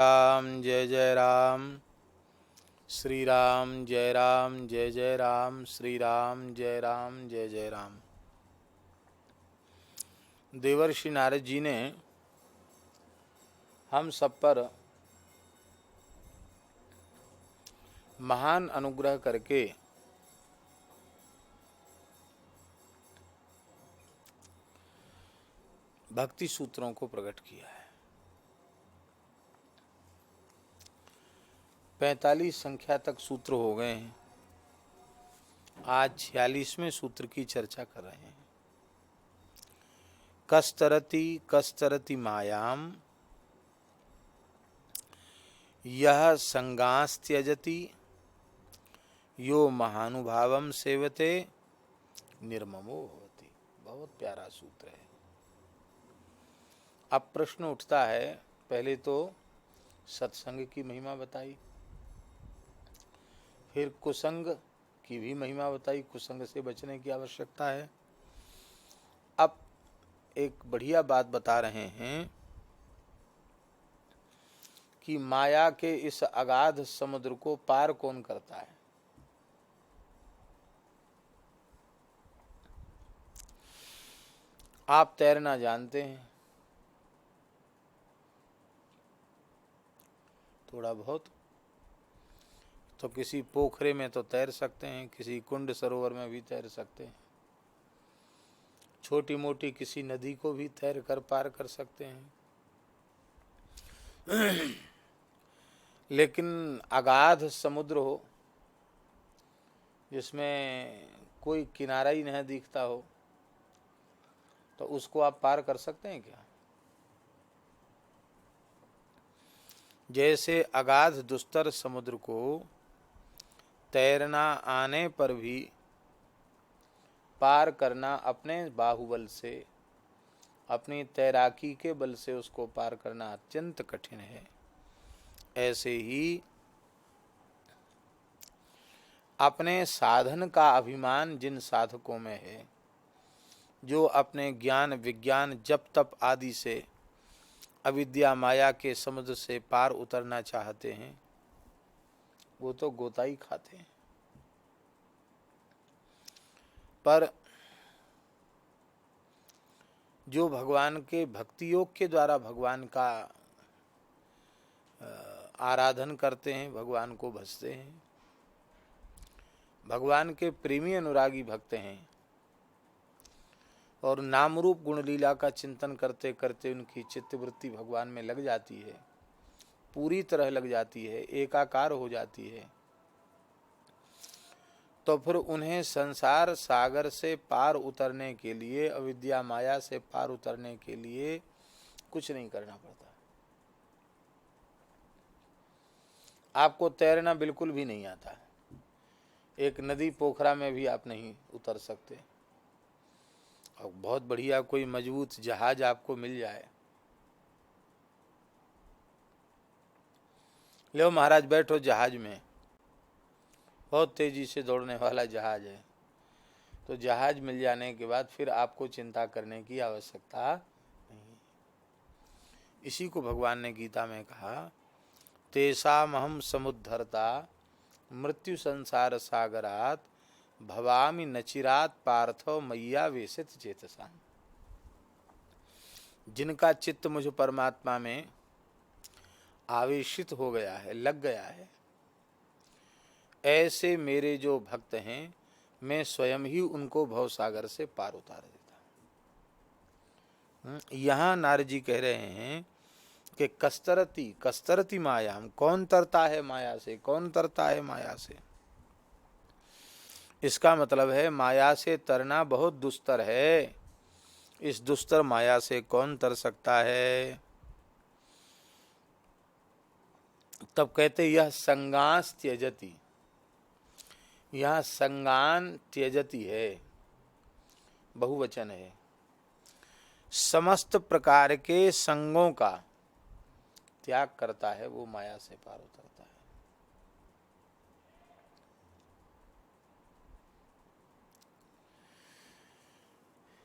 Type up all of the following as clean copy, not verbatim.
राम जय जय राम। श्री राम जय राम जय जय राम। श्री राम जय राम जय जय राम। देवर्षि नारद जी ने हम सब पर महान अनुग्रह करके भक्ति सूत्रों को प्रकट किया है। 45 संख्या तक सूत्र हो गए हैं। आज 46वें सूत्र की चर्चा कर रहे हैं। कस्तरति कस्तरति मायाम यह संगास्त्यजति यो महानुभावम सेवते निर्ममो होती। बहुत प्यारा सूत्र है। अब प्रश्न उठता है, पहले तो सत्संग की महिमा बताई, फिर कुसंग की भी महिमा बताई, कुसंग से बचने की आवश्यकता है। अब एक बढ़िया बात बता रहे हैं कि माया के इस अगाध समुद्र को पार कौन करता है। आप तैरना जानते हैं, थोड़ा बहुत तो किसी पोखरे में तो तैर सकते हैं, किसी कुंड सरोवर में भी तैर सकते हैं, छोटी मोटी किसी नदी को भी तैर कर पार कर सकते हैं। लेकिन अगाध समुद्र हो जिसमें कोई किनारा ही नहीं दिखता हो, तो उसको आप पार कर सकते हैं क्या? जैसे अगाध दुस्तर समुद्र को तैरना आने पर भी पार करना अपने बाहुबल से, अपनी तैराकी के बल से उसको पार करना अत्यंत कठिन है, ऐसे ही अपने साधन का अभिमान जिन साधकों में है, जो अपने ज्ञान विज्ञान जप तप आदि से अविद्या माया के समुद्र से पार उतरना चाहते हैं, वो तो गोता ही खाते हैं। पर जो भगवान के भक्ति योग के द्वारा भगवान का आराधन करते हैं, भगवान को भजते हैं, भगवान के प्रेमी अनुरागी भक्त हैं और नाम रूप गुण लीला का चिंतन करते करते उनकी चित्तवृत्ति भगवान में लग जाती है, पूरी तरह लग जाती है, एकाकार हो जाती है, तो फिर उन्हें संसार सागर से पार उतरने के लिए, अविद्या माया से पार उतरने के लिए कुछ नहीं करना पड़ता। आपको तैरना बिल्कुल भी नहीं आता, एक नदी पोखरा में भी आप नहीं उतर सकते, और बहुत बढ़िया कोई मजबूत जहाज आपको मिल जाए, लो महाराज बैठो जहाज में, बहुत तेजी से दौड़ने वाला जहाज है, तो जहाज मिल जाने के बाद फिर आपको चिंता करने की आवश्यकता नहीं। इसी को भगवान ने गीता में कहा, तेषामहं समुद्धरता मृत्यु संसार सागरात भवामि नचिरात पार्थो मैया वेशित चेतसा। जिनका चित्त मुझ परमात्मा में आवेशित हो गया है, लग गया है, ऐसे मेरे जो भक्त हैं, मैं स्वयं ही उनको भवसागर से पार उतार देता हूँ। यहाँ नारद जी कह रहे हैं कि कस्तरती कस्तरती मायाम, कौन तरता है माया से, कौन तरता है माया से। इसका मतलब है माया से तरना बहुत दुस्तर है, इस दुस्तर माया से कौन तर सकता है। तब कहते यह संगास त्यजति, यह संगान त्यजति है, बहुवचन है, समस्त प्रकार के संगों का त्याग करता है, वो माया से पार उतरता है।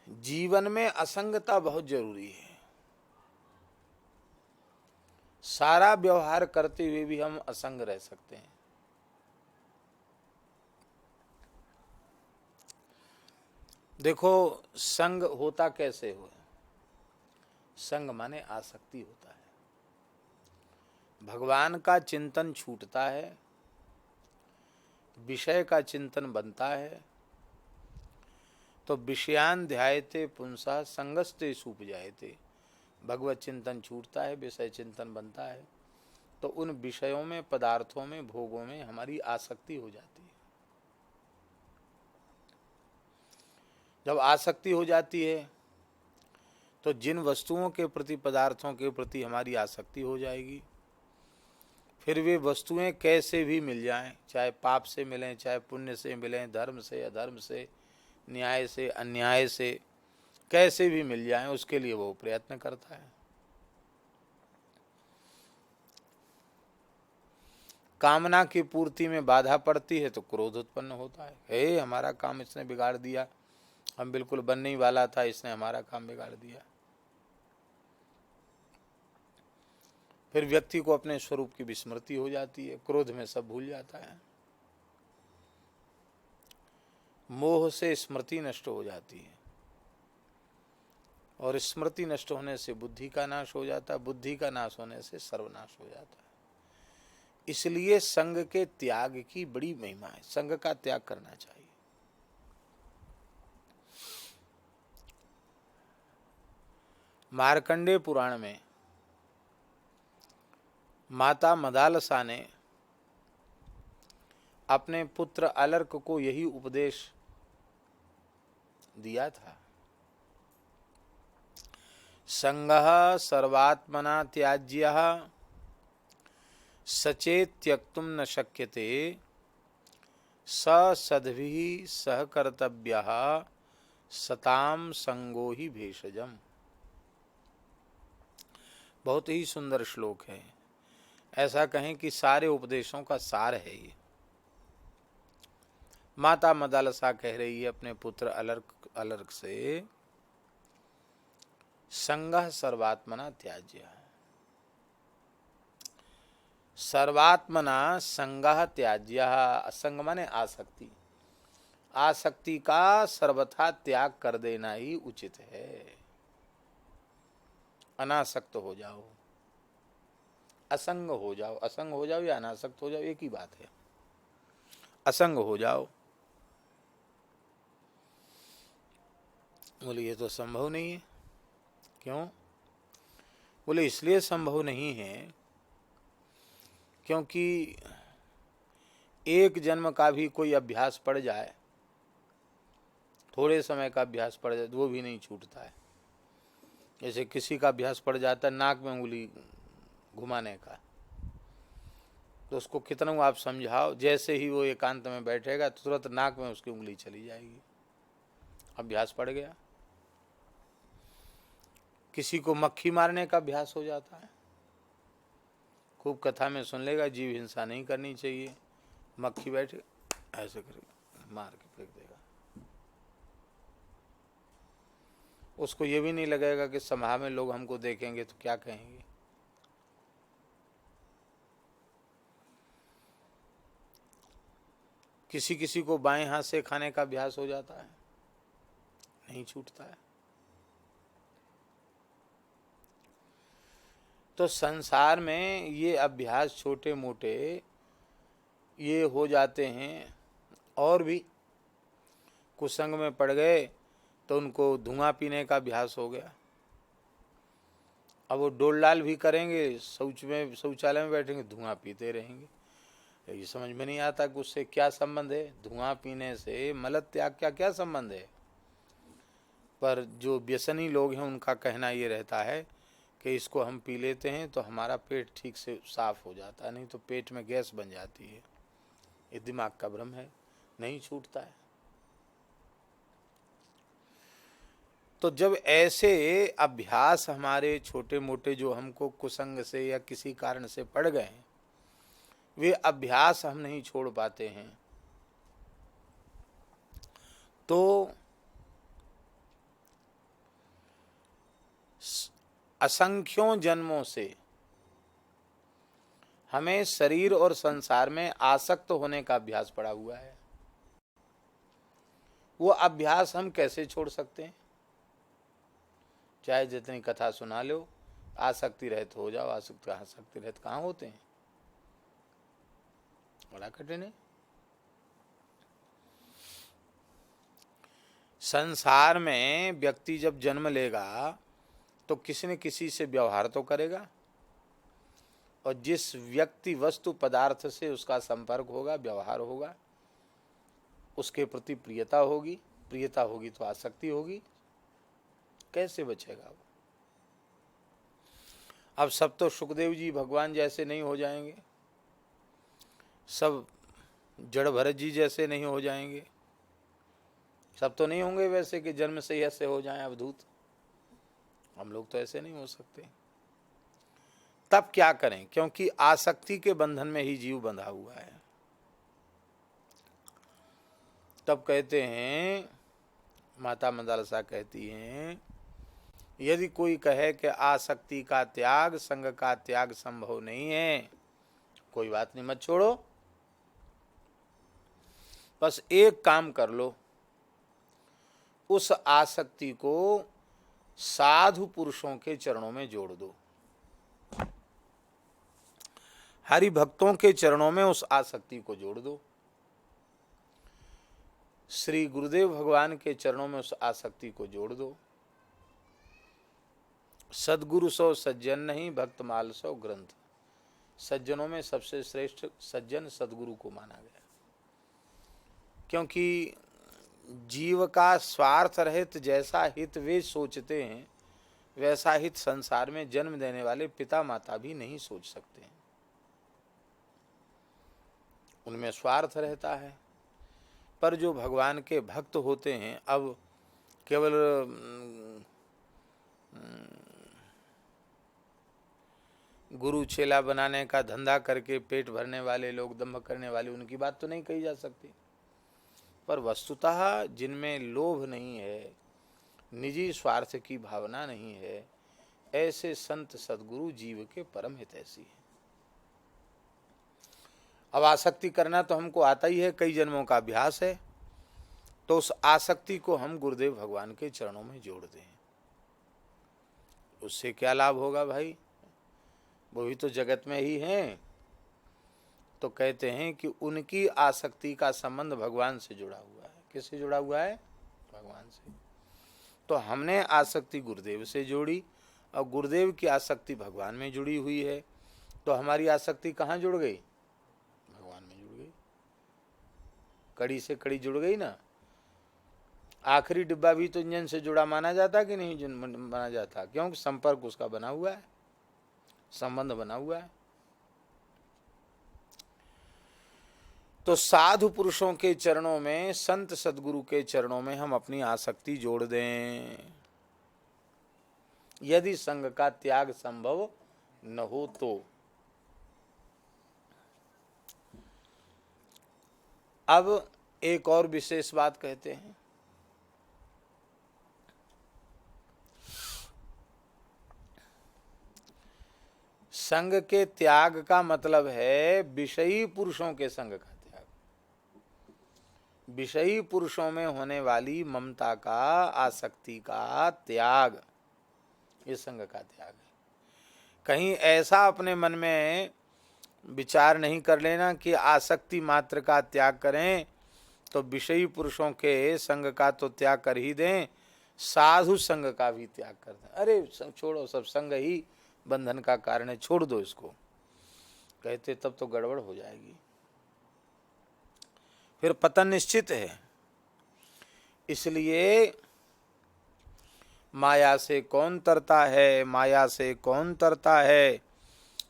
जीवन में असंगता बहुत जरूरी है। सारा व्यवहार करते हुए भी हम असंग रह सकते हैं। देखो संग होता कैसे हो, संग माने आसक्ति होता है। भगवान का चिंतन छूटता है, विषय का चिंतन बनता है, तो विषयान ध्यायते पुंसा संगस्ते सुपजायते। भगवत चिंतन छूटता है, विषय चिंतन बनता है, तो उन विषयों में, पदार्थों में, भोगों में हमारी आसक्ति हो जाती है। जब आसक्ति हो जाती है तो जिन वस्तुओं के प्रति, पदार्थों के प्रति हमारी आसक्ति हो जाएगी, फिर वे वस्तुएं कैसे भी मिल जाएं, चाहे पाप से मिलें, चाहे पुण्य से मिलें, धर्म से अधर्म से, न्याय से अन्याय से, कैसे भी मिल जाएं, उसके लिए वो प्रयत्न करता है। कामना की पूर्ति में बाधा पड़ती है तो क्रोध उत्पन्न होता है, हे हमारा काम इसने बिगाड़ दिया, हम बिल्कुल बनने ही वाला था, इसने हमारा काम बिगाड़ दिया। फिर व्यक्ति को अपने स्वरूप की विस्मृति हो जाती है, क्रोध में सब भूल जाता है, मोह से स्मृति नष्ट हो जाती है, और स्मृति नष्ट होने से बुद्धि का नाश हो जाता है, बुद्धि का नाश होने से सर्वनाश हो जाता है। इसलिए संग के त्याग की बड़ी महिमा है, संग का त्याग करना चाहिए। मार्कंडेय पुराण में माता मदालसा ने अपने पुत्र अलर्क को यही उपदेश दिया था, संगः सर्वात्मना त्याज्यः सचेत त्यक्तुम न शक्यते स सद्भिः सह कर्तव्यः सताम संगो ही भेषजम। बहुत ही सुंदर श्लोक है, ऐसा कहें कि सारे उपदेशों का सार है ये। माता मदालसा कह रही है अपने पुत्र अलर्क से, संगः सर्वात्मना त्याज्य, सर्वात्मना संगः त्याज्य, असंग माने आसक्ति, आसक्ति का सर्वथा त्याग कर देना ही उचित है। अनासक्त हो जाओ, असंग हो जाओ, असंग हो जाओ या अनासक्त हो जाओ एक ही बात है, असंग हो जाओ। बोले ये तो संभव नहीं है, क्यों? बोले इसलिए संभव नहीं है क्योंकि एक जन्म का भी कोई अभ्यास पड़ जाए, थोड़े समय का अभ्यास पड़ जाए, वो भी नहीं छूटता है। जैसे किसी का अभ्यास पड़ जाता है नाक में उंगली घुमाने का, तो उसको कितना आप समझाओ, जैसे ही वो एकांत में बैठेगा तो तुरंत नाक में उसकी उंगली चली जाएगी, अभ्यास पड़ गया। किसी को मक्खी मारने का अभ्यास हो जाता है, खूब कथा में सुन लेगा जीव हिंसा नहीं करनी चाहिए, मक्खी बैठे ऐसे करेगा, मार के फेंक देगा, उसको ये भी नहीं लगेगा कि समाज में लोग हमको देखेंगे तो क्या कहेंगे। किसी किसी को बाएं हाथ से खाने का अभ्यास हो जाता है, नहीं छूटता है। तो संसार में ये अभ्यास छोटे मोटे ये हो जाते हैं, और भी कुसंग में पड़ गए तो उनको धुआं पीने का अभ्यास हो गया, अब वो डोल-डाल भी करेंगे, शौचालय में बैठेंगे धुआं पीते रहेंगे। ये समझ में नहीं आता कि उससे क्या संबंध है, धुआं पीने से मल त्याग का क्या संबंध है। पर जो व्यसनी लोग हैं उनका कहना ये रहता है कि इसको हम पी लेते हैं तो हमारा पेट ठीक से साफ हो जाता है, नहीं तो पेट में गैस बन जाती है। ये दिमाग का भ्रम है, नहीं छूटता है। तो जब ऐसे अभ्यास हमारे छोटे मोटे जो हमको कुसंग से या किसी कारण से पड़ गए, वे अभ्यास हम नहीं छोड़ पाते हैं, तो असंख्यों जन्मों से हमें शरीर और संसार में आसक्त होने का अभ्यास पड़ा हुआ है। वो अभ्यास हम कैसे छोड़ सकते हैं? चाहे जितनी कथा सुना लो, आसक्ति रहित हो जाओ, आसक्ति रहित कहाँ होते हैं? बड़ा कठिन है। संसार में व्यक्ति जब जन्म लेगा तो किसी न किसी से व्यवहार तो करेगा, और जिस व्यक्ति वस्तु पदार्थ से उसका संपर्क होगा, व्यवहार होगा, उसके प्रति प्रियता होगी, प्रियता होगी तो आसक्ति होगी। कैसे बचेगा वो? अब सब तो सुखदेव जी भगवान जैसे नहीं हो जाएंगे, सब जड़ भरत जी जैसे नहीं हो जाएंगे, सब तो नहीं होंगे वैसे कि जन्म से ही ऐसे हो जाएं अवधूत। हम लोग तो ऐसे नहीं हो सकते। तब क्या करें? क्योंकि आसक्ति के बंधन में ही जीव बंधा हुआ है। तब कहते हैं, माता मंदालसा कहती हैं, यदि कोई कहे कि आसक्ति का त्याग, संग का त्याग संभव नहीं है, कोई बात नहीं, मत छोड़ो, बस एक काम कर लो, उस आसक्ति को साधु पुरुषों के चरणों में जोड़ दो। हरि भक्तों के चरणों में उस आसक्ति को जोड़ दो। श्री गुरुदेव भगवान के चरणों में उस आसक्ति को जोड़ दो। सद्गुरु सौ सज्जन नहीं, भक्त माल सौ ग्रंथ। सज्जनों में सबसे श्रेष्ठ सज्जन सद्गुरु को माना गया, क्योंकि जीव का स्वार्थ रहित जैसा हित वे सोचते हैं, वैसा हित संसार में जन्म देने वाले पिता माता भी नहीं सोच सकते हैं। उनमें स्वार्थ रहता है। पर जो भगवान के भक्त होते हैं, अब केवल गुरु चेला बनाने का धंधा करके पेट भरने वाले लोग, दंभ करने वाले, उनकी बात तो नहीं कही जा सकती। पर वस्तुतः जिनमें लोभ नहीं है, निजी स्वार्थ की भावना नहीं है, ऐसे संत सद्गुरु जीव के परम हितैषी हैं। अब आसक्ति करना तो हमको आता ही है, कई जन्मों का अभ्यास है, तो उस आसक्ति को हम गुरुदेव भगवान के चरणों में जोड़ दें। उससे क्या लाभ होगा भाई? वो भी तो जगत में ही हैं। तो कहते हैं कि उनकी आसक्ति का संबंध भगवान से जुड़ा हुआ है। किससे जुड़ा हुआ है? भगवान से। तो हमने आसक्ति गुरुदेव से जोड़ी, और गुरुदेव की आसक्ति भगवान में जुड़ी हुई है, तो हमारी आसक्ति कहाँ जुड़ गई? भगवान में जुड़ गई। कड़ी से कड़ी जुड़ गई ना। आखिरी डिब्बा भी तो इंजन से जुड़ा माना जाता कि नहीं माना जाता? क्योंकि संपर्क उसका बना हुआ है, संबंध बना हुआ है। तो साधु पुरुषों के चरणों में, संत सद्गुरु के चरणों में हम अपनी आसक्ति जोड़ दें। यदि संग का त्याग संभव न हो तो। अब एक और विशेष बात कहते हैं, संग के त्याग का मतलब है विषयी पुरुषों के संग का त्याग। विषयी पुरुषों में होने वाली ममता का, आसक्ति का त्याग, ये संग का त्याग है। कहीं ऐसा अपने मन में विचार नहीं कर लेना कि आसक्ति मात्र का त्याग करें तो विषयी पुरुषों के संग का तो त्याग कर ही दें, साधु संग का भी त्याग कर दें। अरे छोड़ो, सब संग ही बंधन का कारण है, छोड़ दो इसको। कहते तब तो गड़बड़ हो जाएगी, फिर पतन निश्चित है। इसलिए माया से कौन तरता है, माया से कौन तरता है?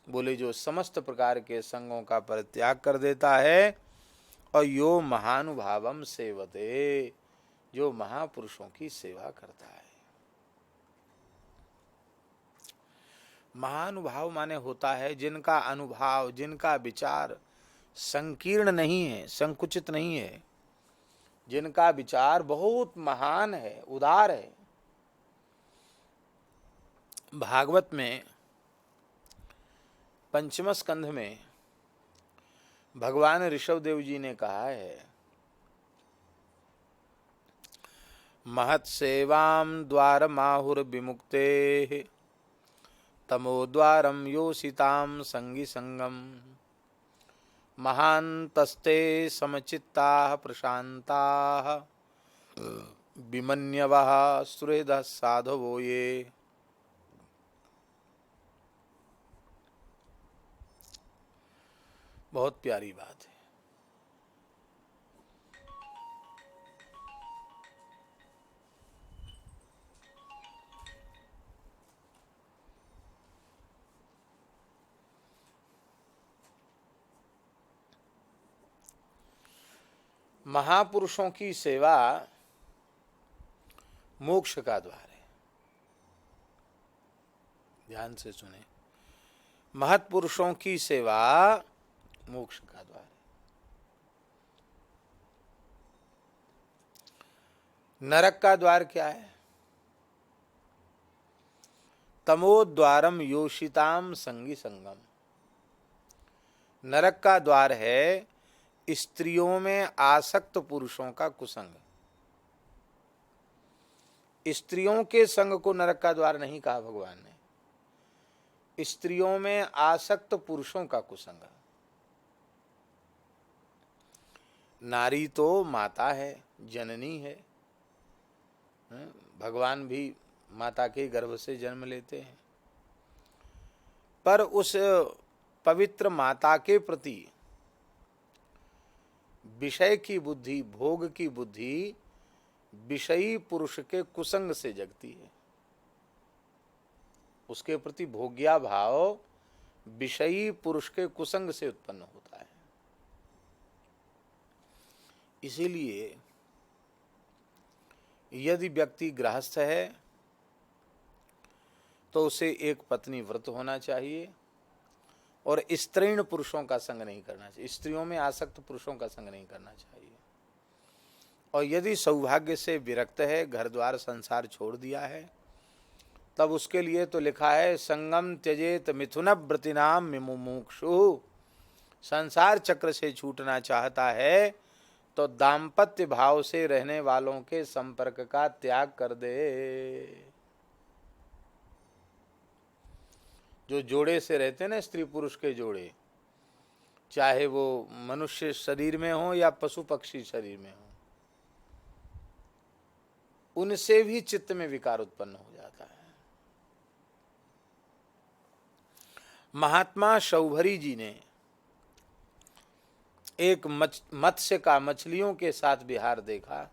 बोले जो समस्त प्रकार के संगों का परित्याग कर देता है, और यो महानुभावम सेवते, जो महापुरुषों की सेवा करता है। महानुभाव माने होता है जिनका अनुभाव, जिनका विचार संकीर्ण नहीं है, संकुचित नहीं है, जिनका विचार बहुत महान है, उदार है। भागवत में पंचम स्कंध में भगवान ऋषभ देव जी ने कहा है, महत सेवाम द्वार माहुर विमुक्ते तमो द्वारम योषिताम संगी संगम महांतस्ते समचित्ता प्रशांता विमन्यवः सुहृदः साधवो ये। बहुत प्यारी बात है। महापुरुषों की सेवा मोक्ष का द्वार है। ध्यान से सुने, महत्पुरुषों की सेवा मोक्ष का द्वार है। नरक का द्वार क्या है? तमोद्वारम योषिताम संगी संगम। नरक का द्वार है स्त्रियों में आसक्त पुरुषों का कुसंग। स्त्रियों के संग को नरक का द्वार नहीं कहा भगवान ने, स्त्रियों में आसक्त पुरुषों का कुसंग। नारी तो माता है, जननी है, भगवान भी माता के गर्भ से जन्म लेते हैं, पर उस पवित्र माता के प्रति विषय की बुद्धि, भोग की बुद्धि विषयी पुरुष के कुसंग से जगती है। उसके प्रति भोग्या भाव विषयी पुरुष के कुसंग से उत्पन्न होता है। इसीलिए यदि व्यक्ति गृहस्थ है तो उसे एक पत्नी व्रत होना चाहिए और स्त्रीण पुरुषों का संग नहीं करना चाहिए, स्त्रियों में आसक्त पुरुषों का संग नहीं करना चाहिए। और यदि सौभाग्य से विरक्त है, घर द्वार संसार छोड़ दिया है, तब उसके लिए तो लिखा है संगम त्यजेत मिथुन व्रतिनाम मुमुक्षु। संसार चक्र से छूटना चाहता है तो दाम्पत्य भाव से रहने वालों के संपर्क का त्याग कर दे। जो जोड़े से रहते हैं ना, स्त्री पुरुष के जोड़े, चाहे वो मनुष्य शरीर में हो या पशु पक्षी शरीर में हो, उनसे भी चित्त में विकार उत्पन्न हो जाता है। महात्मा शौभरी जी ने एक मत्स्य का मछलियों के साथ विहार देखा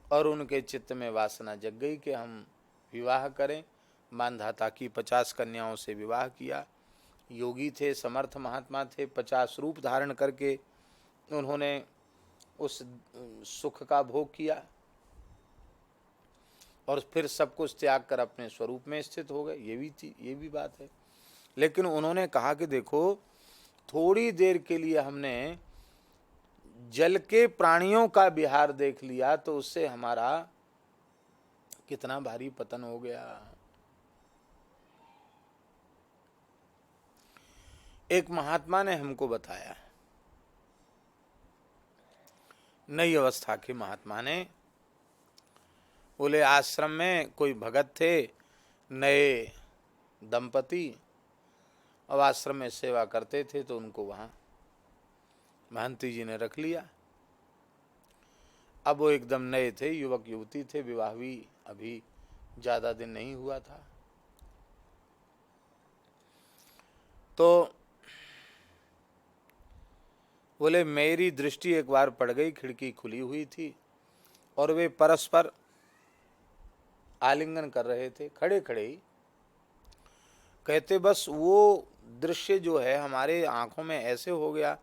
और उनके चित्त में वासना जग गई कि हम विवाह करें। मानधाता की 50 कन्याओं से विवाह किया। योगी थे, समर्थ महात्मा थे, 50 रूप धारण करके उन्होंने उस सुख का भोग किया और फिर सब कुछ त्याग कर अपने स्वरूप में स्थित हो गए। ये भी बात है। लेकिन उन्होंने कहा कि देखो, थोड़ी देर के लिए हमने जल के प्राणियों का विहार देख लिया तो उससे हमारा कितना भारी पतन हो गया। एक महात्मा ने हमको बताया, नई अवस्था के महात्मा ने, बोले आश्रम में कोई भगत थे, नए दंपति, अब आश्रम में सेवा करते थे तो उनको वहाँ महंती जी ने रख लिया। अब वो एकदम नए थे, युवक युवती थे, विवाह भी अभी ज़्यादा दिन नहीं हुआ था। तो बोले मेरी दृष्टि एक बार पड़ गई, खिड़की खुली हुई थी और वे परस्पर आलिंगन कर रहे थे, खड़े खड़े ही। कहते बस वो दृश्य जो है हमारे आंखों में ऐसे हो गया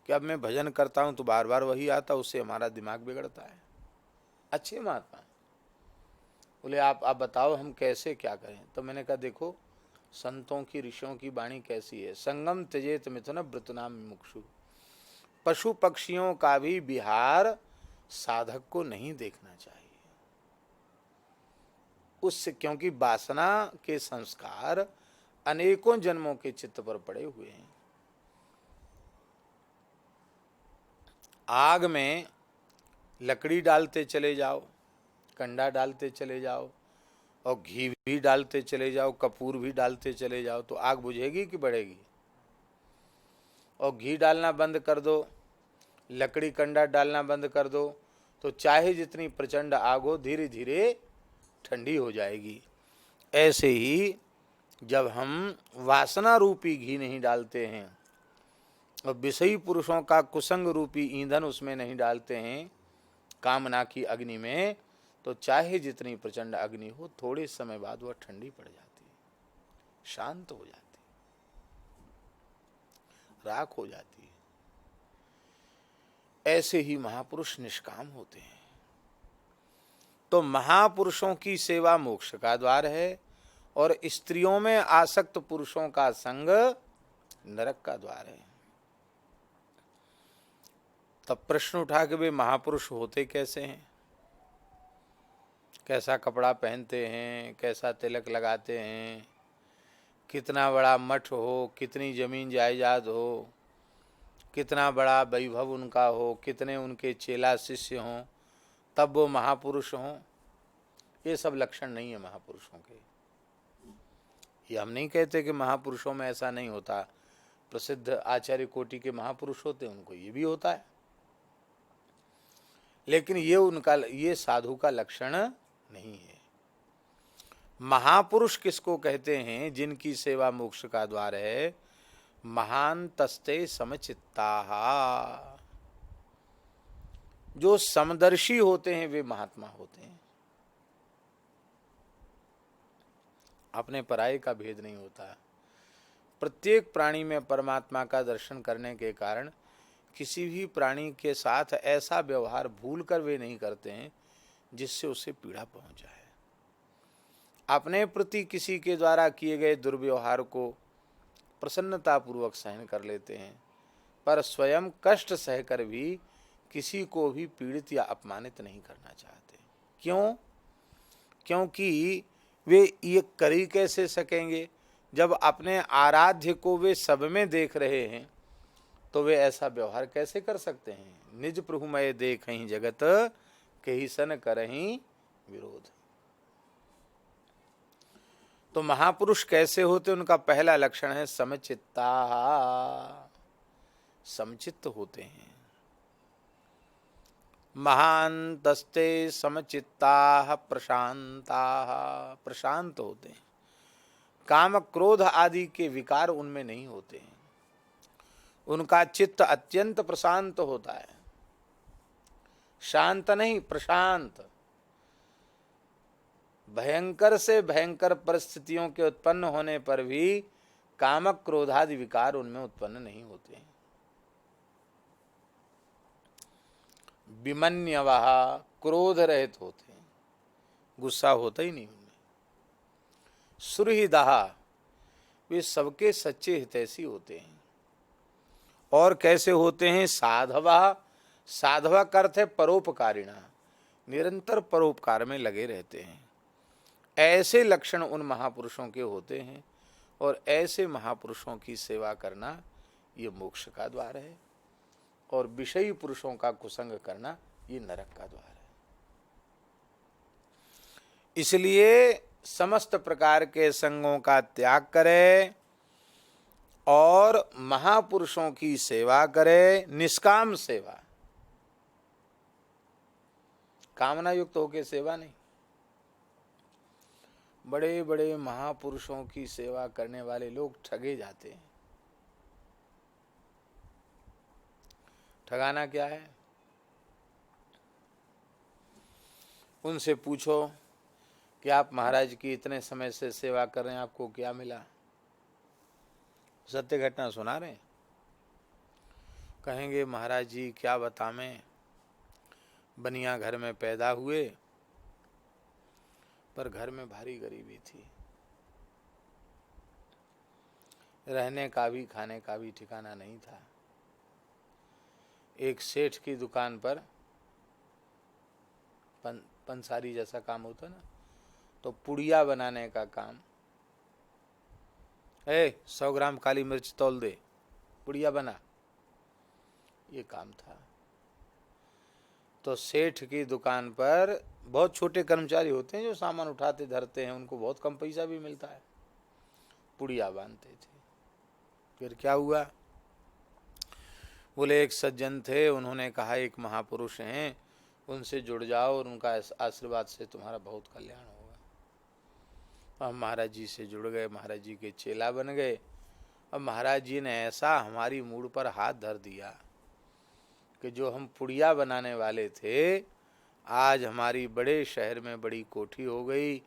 कि अब मैं भजन करता हूँ तो बार बार वही आता, उससे हमारा दिमाग बिगड़ता है। अच्छे महात्मा। बोले आप बताओ हम कैसे क्या करें। तो मैंने कहा देखो, संतों की, ऋषियों की वाणी कैसी है, संगम त्यजेत मिथुन व्रतनाम मुमुक्षु। पशु पक्षियों का भी विहार साधक को नहीं देखना चाहिए उससे, क्योंकि वासना के संस्कार अनेकों जन्मों के चित्त पर पड़े हुए हैं। आग में लकड़ी डालते चले जाओ, कंडा डालते चले जाओ और घी भी डालते चले जाओ, कपूर भी डालते चले जाओ, तो आग बुझेगी कि बढ़ेगी? और घी डालना बंद कर दो, लकड़ी कंडा डालना बंद कर दो, तो चाहे जितनी प्रचंड आग हो धीरे धीरे ठंडी हो जाएगी। ऐसे ही जब हम वासना रूपी घी नहीं डालते हैं और विषयी पुरुषों का कुसंग रूपी ईंधन उसमें नहीं डालते हैं, कामना की अग्नि में, तो चाहे जितनी प्रचंड अग्नि हो थोड़े समय बाद वह ठंडी पड़ जाती है, शांत हो जाती है, राख हो जाती है। ऐसे ही महापुरुष निष्काम होते हैं। तो महापुरुषों की सेवा मोक्ष का द्वार है और स्त्रियों में आसक्त पुरुषों का संग नरक का द्वार है। तब प्रश्न उठा के वे महापुरुष होते कैसे हैं, कैसा कपड़ा पहनते हैं, कैसा तिलक लगाते हैं, कितना बड़ा मठ हो, कितनी जमीन जायदाद हो, कितना बड़ा वैभव उनका हो, कितने उनके चेला शिष्य हों, तब वो महापुरुष हों, ये सब लक्षण नहीं है महापुरुषों के। ये हम नहीं कहते कि महापुरुषों में ऐसा नहीं होता, प्रसिद्ध आचार्य कोटि के महापुरुष होते हैं, उनको ये भी होता है, लेकिन ये साधु का लक्षण नहीं है। महापुरुष किसको कहते हैं? जिनकी सेवा मोक्ष का द्वार है। महान तस्ते समचित्ताः, जो समदर्शी होते हैं वे महात्मा होते हैं। अपने पराये का भेद नहीं होता। प्रत्येक प्राणी में परमात्मा का दर्शन करने के कारण किसी भी प्राणी के साथ ऐसा व्यवहार भूलकर वे नहीं करते हैं जिससे उसे पीड़ा पहुंच जाए। अपने प्रति किसी के द्वारा किए गए दुर्व्यवहार को प्रसन्नतापूर्वक सहन कर लेते हैं, पर स्वयं कष्ट सहकर भी किसी को भी पीड़ित या अपमानित नहीं करना चाहते। क्यों? क्योंकि वे ये कर ही कैसे सकेंगे जब अपने आराध्य को वे सब में देख रहे हैं, तो वे ऐसा व्यवहार कैसे कर सकते हैं? निज प्रभुमय देखहि जगत कहि सन करहि विरोध। तो महापुरुष कैसे होते? उनका पहला लक्षण है समचित्ता, समचित्त होते हैं। महान्तस्ते समचित्ताः प्रशांताः, प्रशांत होते हैं। काम क्रोध आदि के विकार उनमें नहीं होते हैं। उनका चित्त अत्यंत प्रशांत होता है, शांत नहीं, प्रशांत। भयंकर से भयंकर परिस्थितियों के उत्पन्न होने पर भी कामक क्रोधादि विकार उनमें उत्पन्न नहीं होते हैं। विमन्यवः, क्रोध रहित होते हैं, गुस्सा होता ही नहीं उनमें। सुहृदः, वे सबके सच्चे हितैषी होते हैं। और कैसे होते हैं? साधवः, साधवा का अर्थ है परोपकारिणा, निरंतर परोपकार में लगे रहते हैं। ऐसे लक्षण उन महापुरुषों के होते हैं और ऐसे महापुरुषों की सेवा करना ये मोक्ष का द्वार है और विषयी पुरुषों का कुसंग करना ये नरक का द्वार है। इसलिए समस्त प्रकार के संगों का त्याग करे और महापुरुषों की सेवा करे, निष्काम सेवा, कामना युक्त होकर सेवा नहीं। बड़े बड़े महापुरुषों की सेवा करने वाले लोग ठगे जाते हैं। ठगाना क्या है? उनसे पूछो कि आप महाराज की इतने समय से सेवा कर रहे हैं, आपको क्या मिला? सत्य घटना सुना रहे हैं। कहेंगे महाराज जी क्या बताएं, बनिया घर में पैदा हुए पर घर में भारी गरीबी थी, रहने का भी खाने का भी ठिकाना नहीं था। एक सेठ की दुकान पर पंसारी जैसा काम होता ना, तो पुड़िया बनाने का काम, 100 ग्राम काली मिर्च तौल दे, पुड़िया बना, ये काम था। तो सेठ की दुकान पर बहुत छोटे कर्मचारी होते हैं जो सामान उठाते धरते हैं, उनको बहुत कम पैसा भी मिलता है, पुड़िया बांधते थे। फिर क्या हुआ, बोले एक सज्जन थे, उन्होंने कहा एक महापुरुष हैं, उनसे जुड़ जाओ और उनका आशीर्वाद से तुम्हारा बहुत कल्याण होगा। हम महाराज जी से जुड़ गए, महाराज जी के चेला बन गए। अब महाराज जी ने ऐसा हमारी मूड पर हाथ धर दिया कि जो हम पुड़िया बनाने वाले थे, आज हमारी बड़े शहर में बड़ी कोठी हो गई,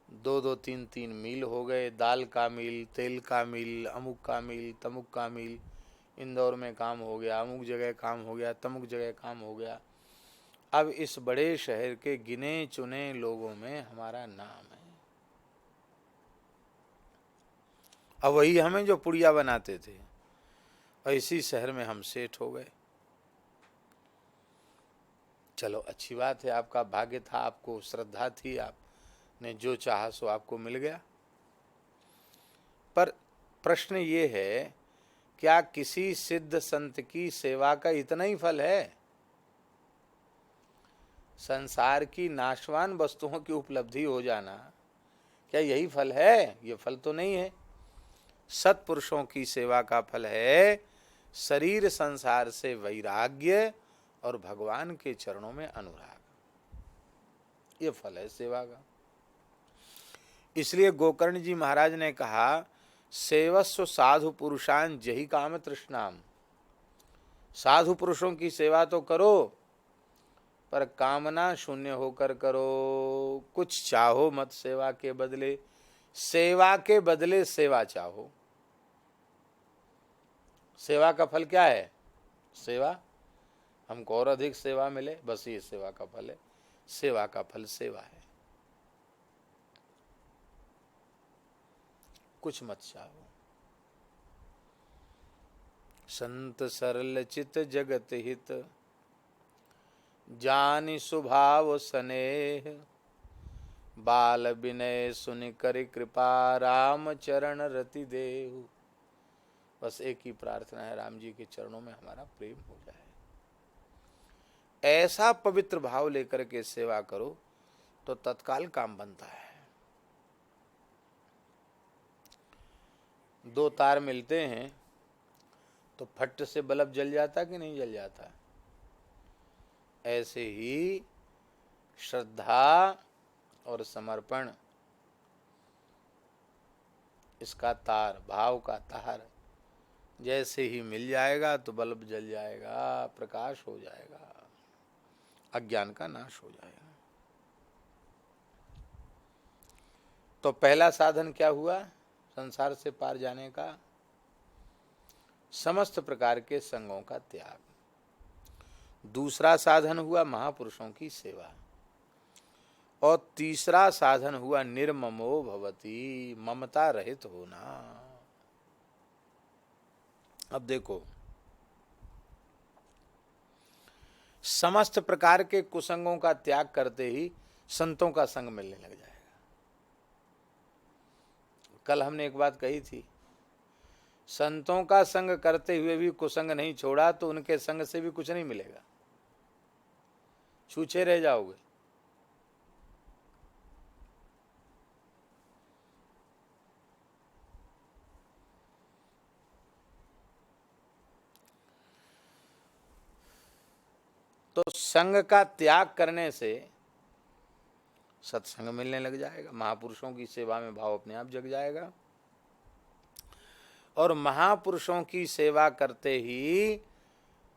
2-2, 3-3 मील हो गए, दाल का मील, तेल का मील, अमुक का मील, तमुक का मील, इंदौर में काम हो गया, अमुक जगह काम हो गया, तमुक जगह काम हो गया। अब इस बड़े शहर के गिने चुने लोगों में हमारा नाम है। अब वही हमें जो पुड़िया बनाते थे, और इसी शहर में हम सेठ हो गए। चलो अच्छी बात है, आपका भाग्य था, आपको श्रद्धा थी, आपने जो चाहा सो आपको मिल गया। पर प्रश्न ये है, क्या किसी सिद्ध संत की सेवा का इतना ही फल है? संसार की नाशवान वस्तुओं की उपलब्धि हो जाना, क्या यही फल है? ये फल तो नहीं है। सत्पुरुषों की सेवा का फल है शरीर संसार से वैराग्य और भगवान के चरणों में अनुराग। ये फल है सेवा का। इसलिए गोकर्ण जी महाराज ने कहा, सेवस्व साधु पुरुषान जही काम तृष्णाम। साधु पुरुषों की सेवा तो करो, पर कामना शून्य होकर करो। कुछ चाहो मत सेवा के बदले, सेवा के बदले सेवा चाहो। सेवा का फल क्या है? सेवा, हमको और अधिक सेवा मिले, बस ये सेवा का फल है। सेवा का फल सेवा है, कुछ मत चाहो। संत सरल चित जगत हित, जानि स्वभाव स्नेह। बाल विनय सुनि कर कृपा, राम चरण रति देहु। बस एक ही प्रार्थना है, राम जी के चरणों में हमारा प्रेम हो जाए। ऐसा पवित्र भाव लेकर के सेवा करो तो तत्काल काम बनता है। 2 तार मिलते हैं तो फट से बल्ब जल जाता कि नहीं जल जाता? ऐसे ही श्रद्धा और समर्पण, इसका तार, भाव का तार जैसे ही मिल जाएगा तो बल्ब जल जाएगा, प्रकाश हो जाएगा, अज्ञान का नाश हो जाएगा। तो पहला साधन क्या हुआ संसार से पार जाने का? समस्त प्रकार के संगों का त्याग। दूसरा साधन हुआ महापुरुषों की सेवा, और तीसरा साधन हुआ निर्ममो भवति, ममता रहित होना। अब देखो, समस्त प्रकार के कुसंगों का त्याग करते ही संतों का संग मिलने लग जाएगा। कल हमने एक बात कही थी, संतों का संग करते हुए भी कुसंग नहीं छोड़ा तो उनके संग से भी कुछ नहीं मिलेगा, छूछे रह जाओगे। तो संग का त्याग करने से सत्संग मिलने लग जाएगा, महापुरुषों की सेवा में भाव अपने आप जग जाएगा, और महापुरुषों की सेवा करते ही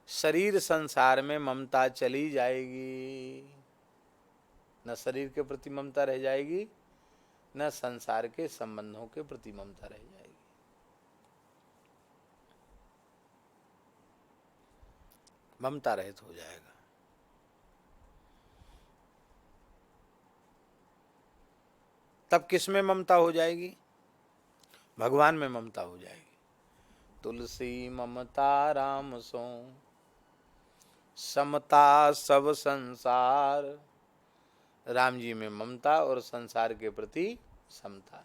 शरीर संसार में ममता चली जाएगी। न शरीर के प्रति ममता रह जाएगी, न संसार के संबंधों के प्रति ममता रह जाएगी। ममता रहित हो जाएगा। तब किस में ममता हो जाएगी? भगवान में ममता हो जाएगी। तुलसी ममता राम सो, समता सब संसार। राम जी में ममता और संसार के प्रति समता।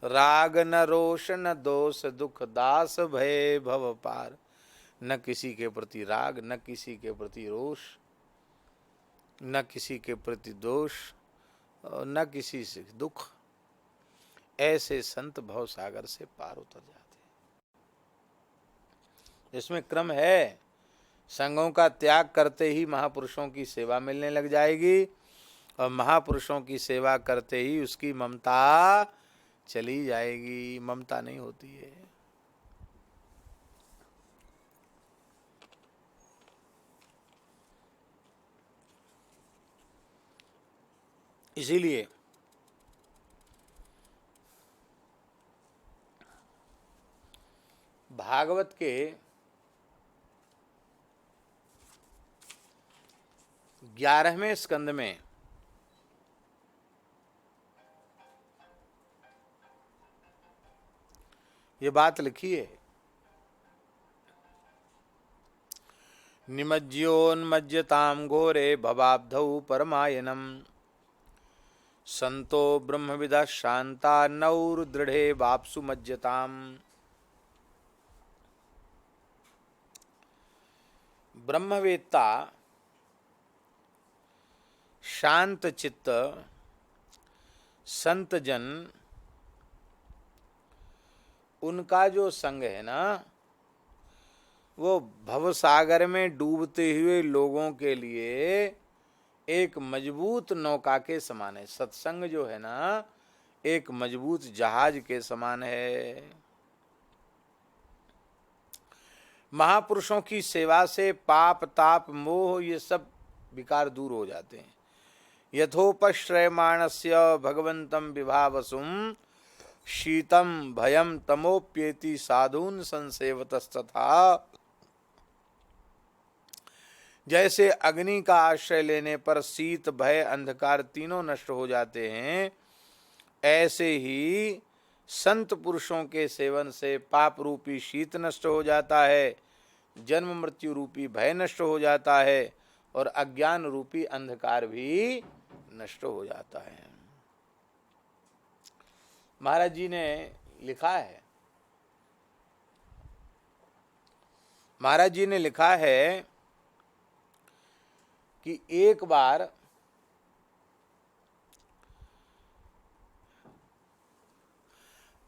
राग न रोष न दोष, दुख दास भय भव पार। न किसी के प्रति राग, न किसी के प्रति रोष, न किसी के प्रति दोष, और न किसी से दुख। ऐसे संत भव सागर से पार उतर जाते हैं। इसमें क्रम है। संगों का त्याग करते ही महापुरुषों की सेवा मिलने लग जाएगी, और महापुरुषों की सेवा करते ही उसकी ममता चली जाएगी। ममता नहीं होती है। इसीलिए भागवत के 11वें स्कंद में ये बात लिखी है। निमज्योन्मज्यतां घोरे भवाब्धौ परमायनम संतो ब्रह्मविदः शांता नौर्दृढ़े वाप्सु मज्यताम। ब्रह्मवेत्ता शांत चित्त संत जन, उनका जो संग है ना, वो भवसागर में डूबते हुए लोगों के लिए एक मजबूत नौका के समान है। सत्संग जो है ना, एक मजबूत जहाज के समान है। महापुरुषों की सेवा से पाप ताप मोह ये सब विकार दूर हो जाते हैं। यथोपश्रयमाणस्य भगवंतं विभावसुम शीतम भयम तमोप्येति साधून संसेवतस्तथा। जैसे अग्नि का आश्रय लेने पर शीत भय अंधकार तीनों नष्ट हो जाते हैं, ऐसे ही संत पुरुषों के सेवन से पाप रूपी शीत नष्ट हो जाता है, जन्म मृत्यु रूपी भय नष्ट हो जाता है, और अज्ञान रूपी अंधकार भी नष्ट हो जाता है। महाराज जी ने लिखा है, महाराज जी ने लिखा है कि एक बार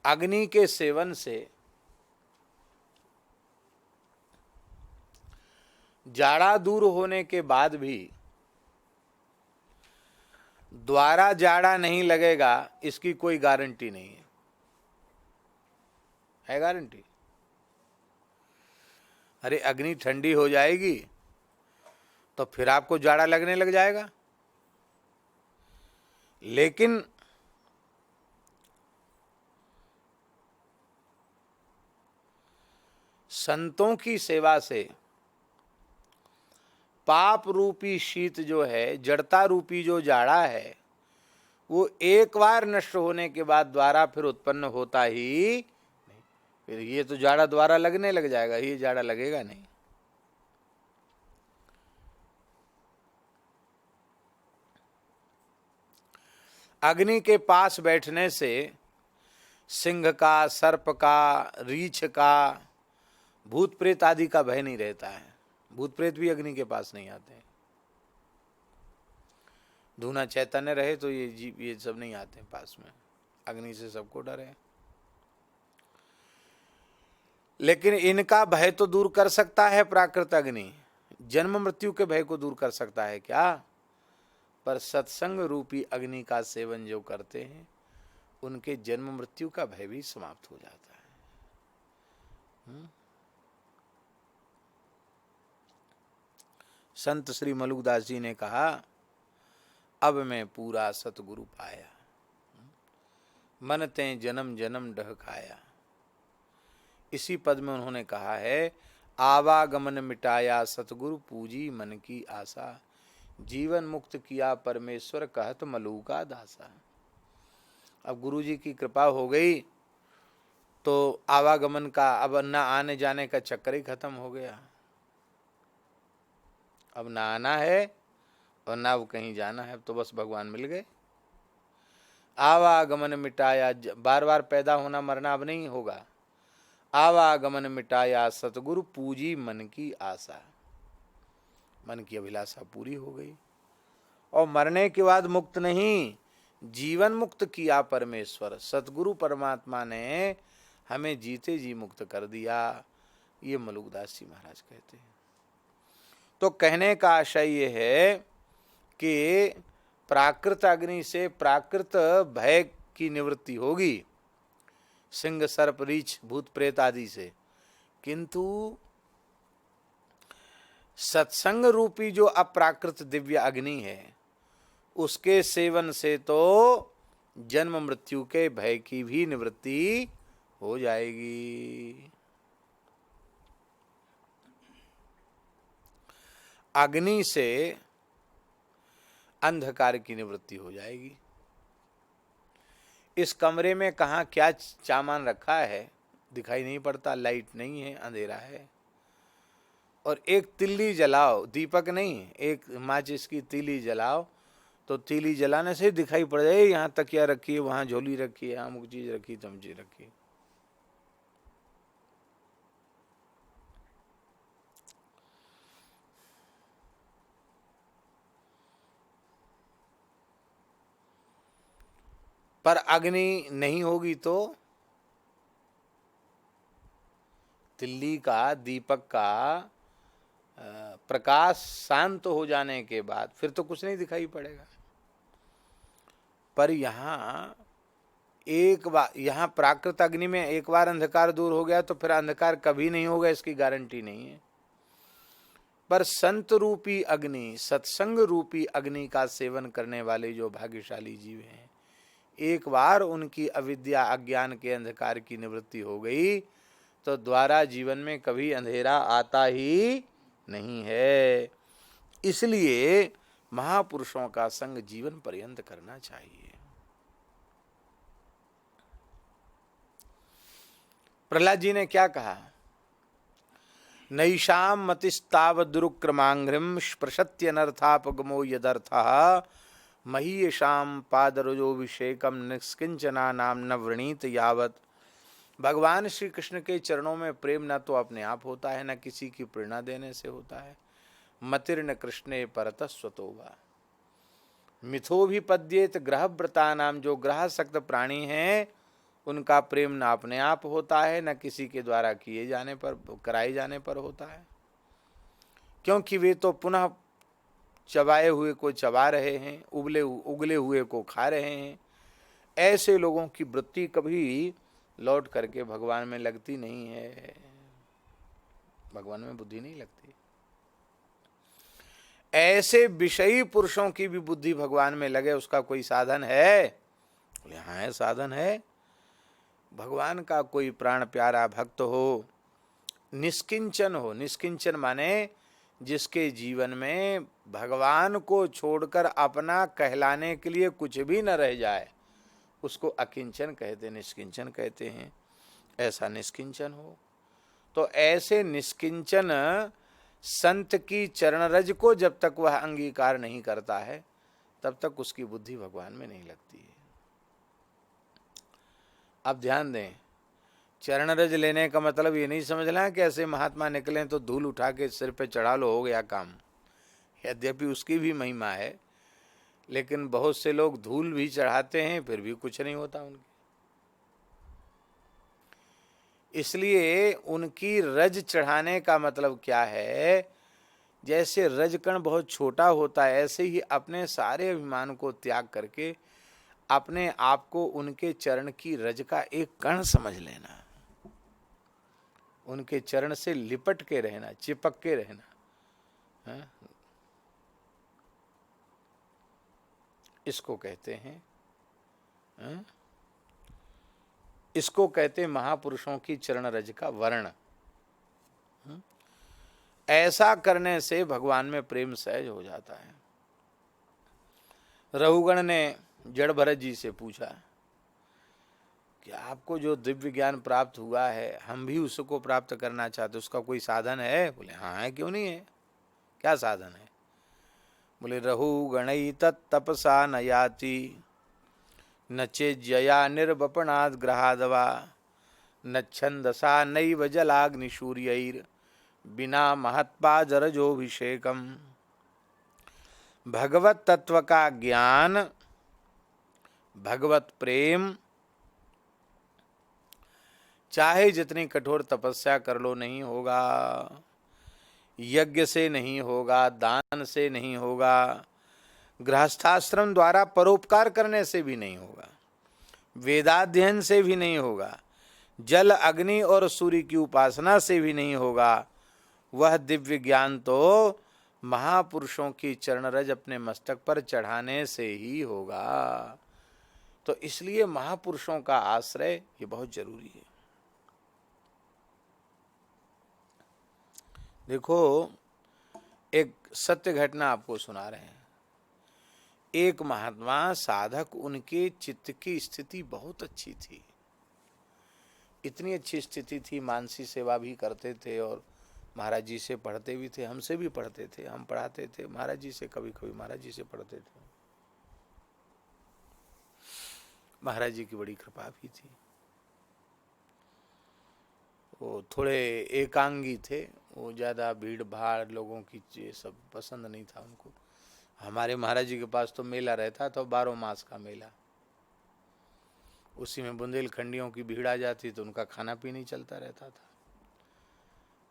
अग्नि के सेवन से जाड़ा दूर होने के बाद भी द्वारा जाड़ा नहीं लगेगा, इसकी कोई गारंटी नहीं है। है गारंटी? अरे अग्नि ठंडी हो जाएगी तो फिर आपको जाड़ा लगने लग जाएगा, लेकिन संतों की सेवा से पाप रूपी शीत जो है, जड़ता रूपी जो जाड़ा है, वो एक बार नष्ट होने के बाद द्वारा फिर उत्पन्न होता ही नहीं। फिर ये तो जाड़ा द्वारा लगने लग जाएगा, ये जाड़ा लगेगा नहीं। अग्नि के पास बैठने से सिंह का, सर्प का, रीछ का, भूत प्रेत आदि का भय नहीं रहता है। भूत प्रेत भी अग्नि के पास नहीं आते। धूना चैतन्य रहे तो ये जीव ये सब नहीं आते पास में। अग्नि से सबको डर है, लेकिन इनका भय तो दूर कर सकता है प्राकृत अग्नि। जन्म मृत्यु के भय को दूर कर सकता है क्या? पर सत्संग रूपी अग्नि का सेवन जो करते हैं, उनके जन्म मृत्यु का भय भी समाप्त हो जाता है। संत श्री मलुकदास जी ने कहा, अब मैं पूरा सतगुरु पाया, मन ते जन्म जन्म डह खाया। इसी पद में उन्होंने कहा है, आवागमन मिटाया सतगुरु पूजी मन की आशा, जीवन मुक्त किया परमेश्वर कहत मलुका दासा। अब गुरु जी की कृपा हो गई तो आवागमन का, अब न आने जाने का चक्कर ही खत्म हो गया। अब ना आना है और ना वो कहीं जाना है, तो बस भगवान मिल गए। आवागमन मिटाया, बार बार पैदा होना मरना अब नहीं होगा। आवागमन मिटाया सतगुरु पूजी मन की आशा। मन की अभिलाषा पूरी हो गई और मरने के बाद मुक्त नहीं, जीवन मुक्त किया परमेश्वर। सतगुरु परमात्मा ने हमें जीते जी मुक्त कर दिया, ये मलुकदास जी महाराज कहते हैं। तो कहने का आशय ये है कि प्राकृत अग्नि से प्राकृत भय की निवृत्ति होगी, सिंह सर्प रीछ भूत प्रेत आदि से, किंतु सत्संग रूपी जो अप्राकृत दिव्य अग्नि है उसके सेवन से तो जन्म मृत्यु के भय की भी निवृत्ति हो जाएगी। अग्नि से अंधकार की निवृत्ति हो जाएगी। इस कमरे में कहाँ क्या सामान रखा है दिखाई नहीं पड़ता, लाइट नहीं है, अंधेरा है। और एक तिल्ली जलाओ, दीपक नहीं, एक माचिस की तीली जलाओ तो तीली जलाने से दिखाई पड़ जाए यहाँ तकिया रखी है, वहाँ झोली रखी है, अमुक चीज रखी, तमची रखी। पर अग्नि नहीं होगी तो तिल्ली का, दीपक का प्रकाश शांत हो जाने के बाद फिर तो कुछ नहीं दिखाई पड़ेगा। पर यहाँ एक बार, यहाँ प्राकृत अग्नि में एक बार अंधकार दूर हो गया तो फिर अंधकार कभी नहीं होगा इसकी गारंटी नहीं है। पर संत रूपी अग्नि, सत्संग रूपी अग्नि का सेवन करने वाले जो भाग्यशाली जीव हैं, एक बार उनकी अविद्या अज्ञान के अंधकार की निवृत्ति हो गई तो द्वारा जीवन में कभी अंधेरा आता ही नहीं है। इसलिए महापुरुषों का संग जीवन पर्यंत करना चाहिए। प्रहलाद जी ने क्या कहा? नैषाम मतिस्तावदुरुक्रमांघ्रिम स्पृशत्यनर्थापगमो यदर्थः महीयशाम पादरजोभिषेकम निष्किंचना नाम न वृणीत यावत। भगवान श्री कृष्ण के चरणों में प्रेम न तो अपने आप होता है, न किसी की प्रेरणा देने से होता है। मतिर्न कृष्णे परतः स्वतोवा मिथो भी पद्येत ग्रहव्रता नाम, जो ग्रहसक्त प्राणी हैं उनका प्रेम न अपने आप होता है, न किसी के द्वारा किए जाने पर, कराए जाने पर होता है, क्योंकि वे तो पुनः चबाए हुए को चबा रहे हैं, उगले हुए को खा रहे हैं। ऐसे लोगों की वृत्ति कभी लौट करके भगवान में लगती नहीं है, भगवान में बुद्धि नहीं लगती। ऐसे विषयी पुरुषों की भी बुद्धि भगवान में लगे, उसका कोई साधन है? बोले हाँ है, साधन है। भगवान का कोई प्राण प्यारा भक्त हो, निष्किंचन हो। निष्किंचन माने जिसके जीवन में भगवान को छोड़कर अपना कहलाने के लिए कुछ भी न रह जाए, उसको अकिंचन कहते, निष्किंचन कहते हैं। ऐसा निष्किंचन हो तो ऐसे निष्किंचन संत की चरण रज को जब तक वह अंगीकार नहीं करता है तब तक उसकी बुद्धि भगवान में नहीं लगती है। अब ध्यान दें, चरण रज लेने का मतलब ये नहीं समझना कि ऐसे महात्मा निकलें तो धूल उठा के सिर पे चढ़ा लो, हो गया काम। यद्यपि उसकी भी महिमा है, लेकिन बहुत से लोग धूल भी चढ़ाते हैं फिर भी कुछ नहीं होता उनके। इसलिए उनकी रज चढ़ाने का मतलब क्या है? जैसे रजकण बहुत छोटा होता है, ऐसे ही अपने सारे अभिमान को त्याग करके अपने आप को उनके चरण की रज का एक कण समझ लेना, उनके चरण से लिपट के रहना, चिपक के रहना है? इसको कहते हैं है? इसको कहते हैं महापुरुषों की चरण रज का वर्ण। ऐसा करने से भगवान में प्रेम सहज हो जाता है। रघुगण ने जड़ भरत जी से पूछा कि आपको जो दिव्य ज्ञान प्राप्त हुआ है हम भी उसको प्राप्त करना चाहते, उसका कोई साधन है? बोले हाँ है, क्यों नहीं है, क्या साधन है? बोले रघुगणई तत्तपसा न याति न चेज्जया निर्वपनाद ग्रहादवा न छंदसा नैव जलाग्निसूर्यैर बिना महत्पा जरजोभिषेकम। भगवत तत्व का ज्ञान, भगवत प्रेम चाहे जितनी कठोर तपस्या कर लो नहीं होगा, यज्ञ से नहीं होगा, दान से नहीं होगा, गृहस्थाश्रम द्वारा परोपकार करने से भी नहीं होगा, वेदाध्ययन से भी नहीं होगा, जल अग्नि और सूर्य की उपासना से भी नहीं होगा। वह दिव्य ज्ञान तो महापुरुषों की चरण रज अपने मस्तक पर चढ़ाने से ही होगा। तो इसलिए महापुरुषों का आश्रय ये बहुत जरूरी है। देखो, एक सत्य घटना आपको सुना रहे हैं। एक महात्मा साधक, उनके चित्त की स्थिति बहुत अच्छी थी, इतनी अच्छी स्थिति थी, मानसी सेवा भी करते थे और महाराज जी से पढ़ते भी थे, हमसे भी पढ़ते थे, हम पढ़ाते थे महाराज जी से, कभी कभी महाराज जी से पढ़ते थे। महाराज जी की बड़ी कृपा भी थी। वो थोड़े एकांगी थे, वो ज़्यादा भीड़ भाड़ लोगों की ये सब पसंद नहीं था उनको। हमारे महाराज जी के पास तो मेला रहता था, 12 मास का मेला, उसी में बुंदेलखंडियों की भीड़ आ जाती तो उनका खाना पीना ही चलता रहता था।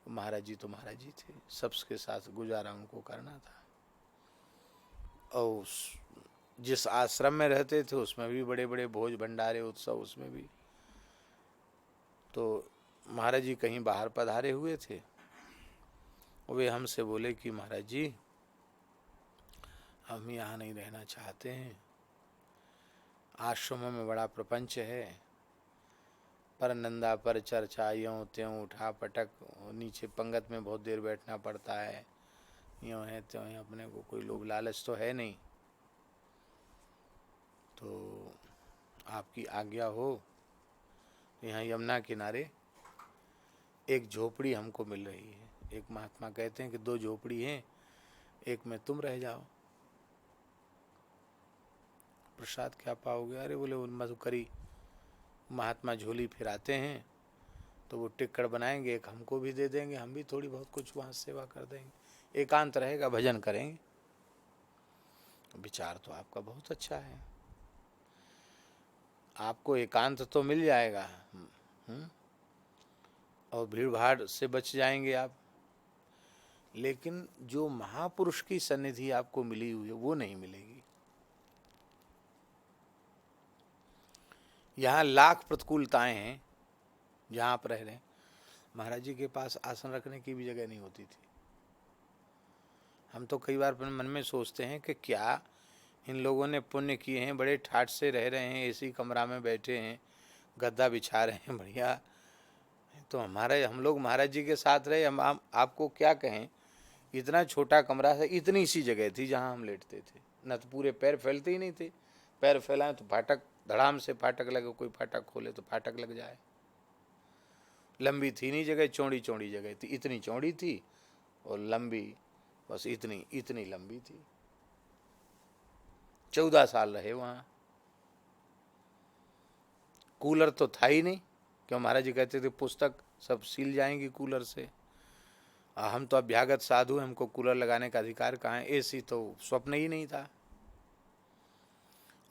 महाराज जी तो महाराज जी थे, सबके साथ गुजारा उनको करना था। और जिस आश्रम में रहते थे उसमें भी बड़े बड़े भोज भंडारे उत्सव, उसमें भी। तो महाराज जी कहीं बाहर पधारे हुए थे, वे हमसे बोले कि महाराज जी हम यहाँ नहीं रहना चाहते हैं, आश्रमों में बड़ा प्रपंच है, पर नंदा पर चर्चा, यूँ त्यों उठा पटक, नीचे पंगत में बहुत देर बैठना पड़ता है, यूँ है त्यों है, अपने को कोई लोग लालच तो है नहीं, तो आपकी आज्ञा हो। यहाँ यमुना किनारे एक झोपड़ी हमको मिल रही है। एक महात्मा कहते हैं कि 2 झोपड़ी हैं, एक में तुम रह जाओ, प्रसाद क्या पाओगे? अरे बोले उन मधुकरी महात्मा झोली फिराते हैं, तो वो टिक्कड़ बनाएंगे, एक हमको भी दे देंगे, हम भी थोड़ी बहुत कुछ वहाँ सेवा कर देंगे, एकांत रहेगा, भजन करेंगे। विचार तो आपका बहुत अच्छा है, आपको एकांत तो मिल जाएगा और भीड़ भाड़ से बच जाएंगे आप, लेकिन जो महापुरुष की सन्निधि आपको मिली हुई है वो नहीं मिलेगी। यहाँ लाख प्रतिकूलताएं हैं, जहाँ आप रह रहे हैं। महाराज जी के पास आसन रखने की भी जगह नहीं होती थी। हम तो कई बार मन में सोचते हैं कि क्या इन लोगों ने पुण्य किए हैं, बड़े ठाठ से रह रहे हैं, एसी कमरा में बैठे हैं, गद्दा बिछा रहे हैं बढ़िया, तो हम लोग महाराज जी के साथ रहे। हम आपको क्या कहें, इतना छोटा कमरा है, इतनी सी जगह थी जहाँ हम लेटते थे, न तो पूरे पैर फैलते ही नहीं थे, पैर फैलाएं तो फाटक, धड़ाम से फाटक लगे, कोई फाटक खोले तो फाटक लग जाए। लंबी थी नहीं जगह, चौड़ी चौड़ी जगह थी, इतनी चौड़ी थी और लंबी बस इतनी इतनी लंबी थी। 14 साल रहे वहाँ। कूलर तो था ही नहीं, क्यों महाराज जी कहते थे पुस्तक सब सील जाएंगी कूलर से। हम तो अभ्यागत साधु, हमको कूलर लगाने का अधिकार कहाँ है। एसी तो स्वप्न ही नहीं था।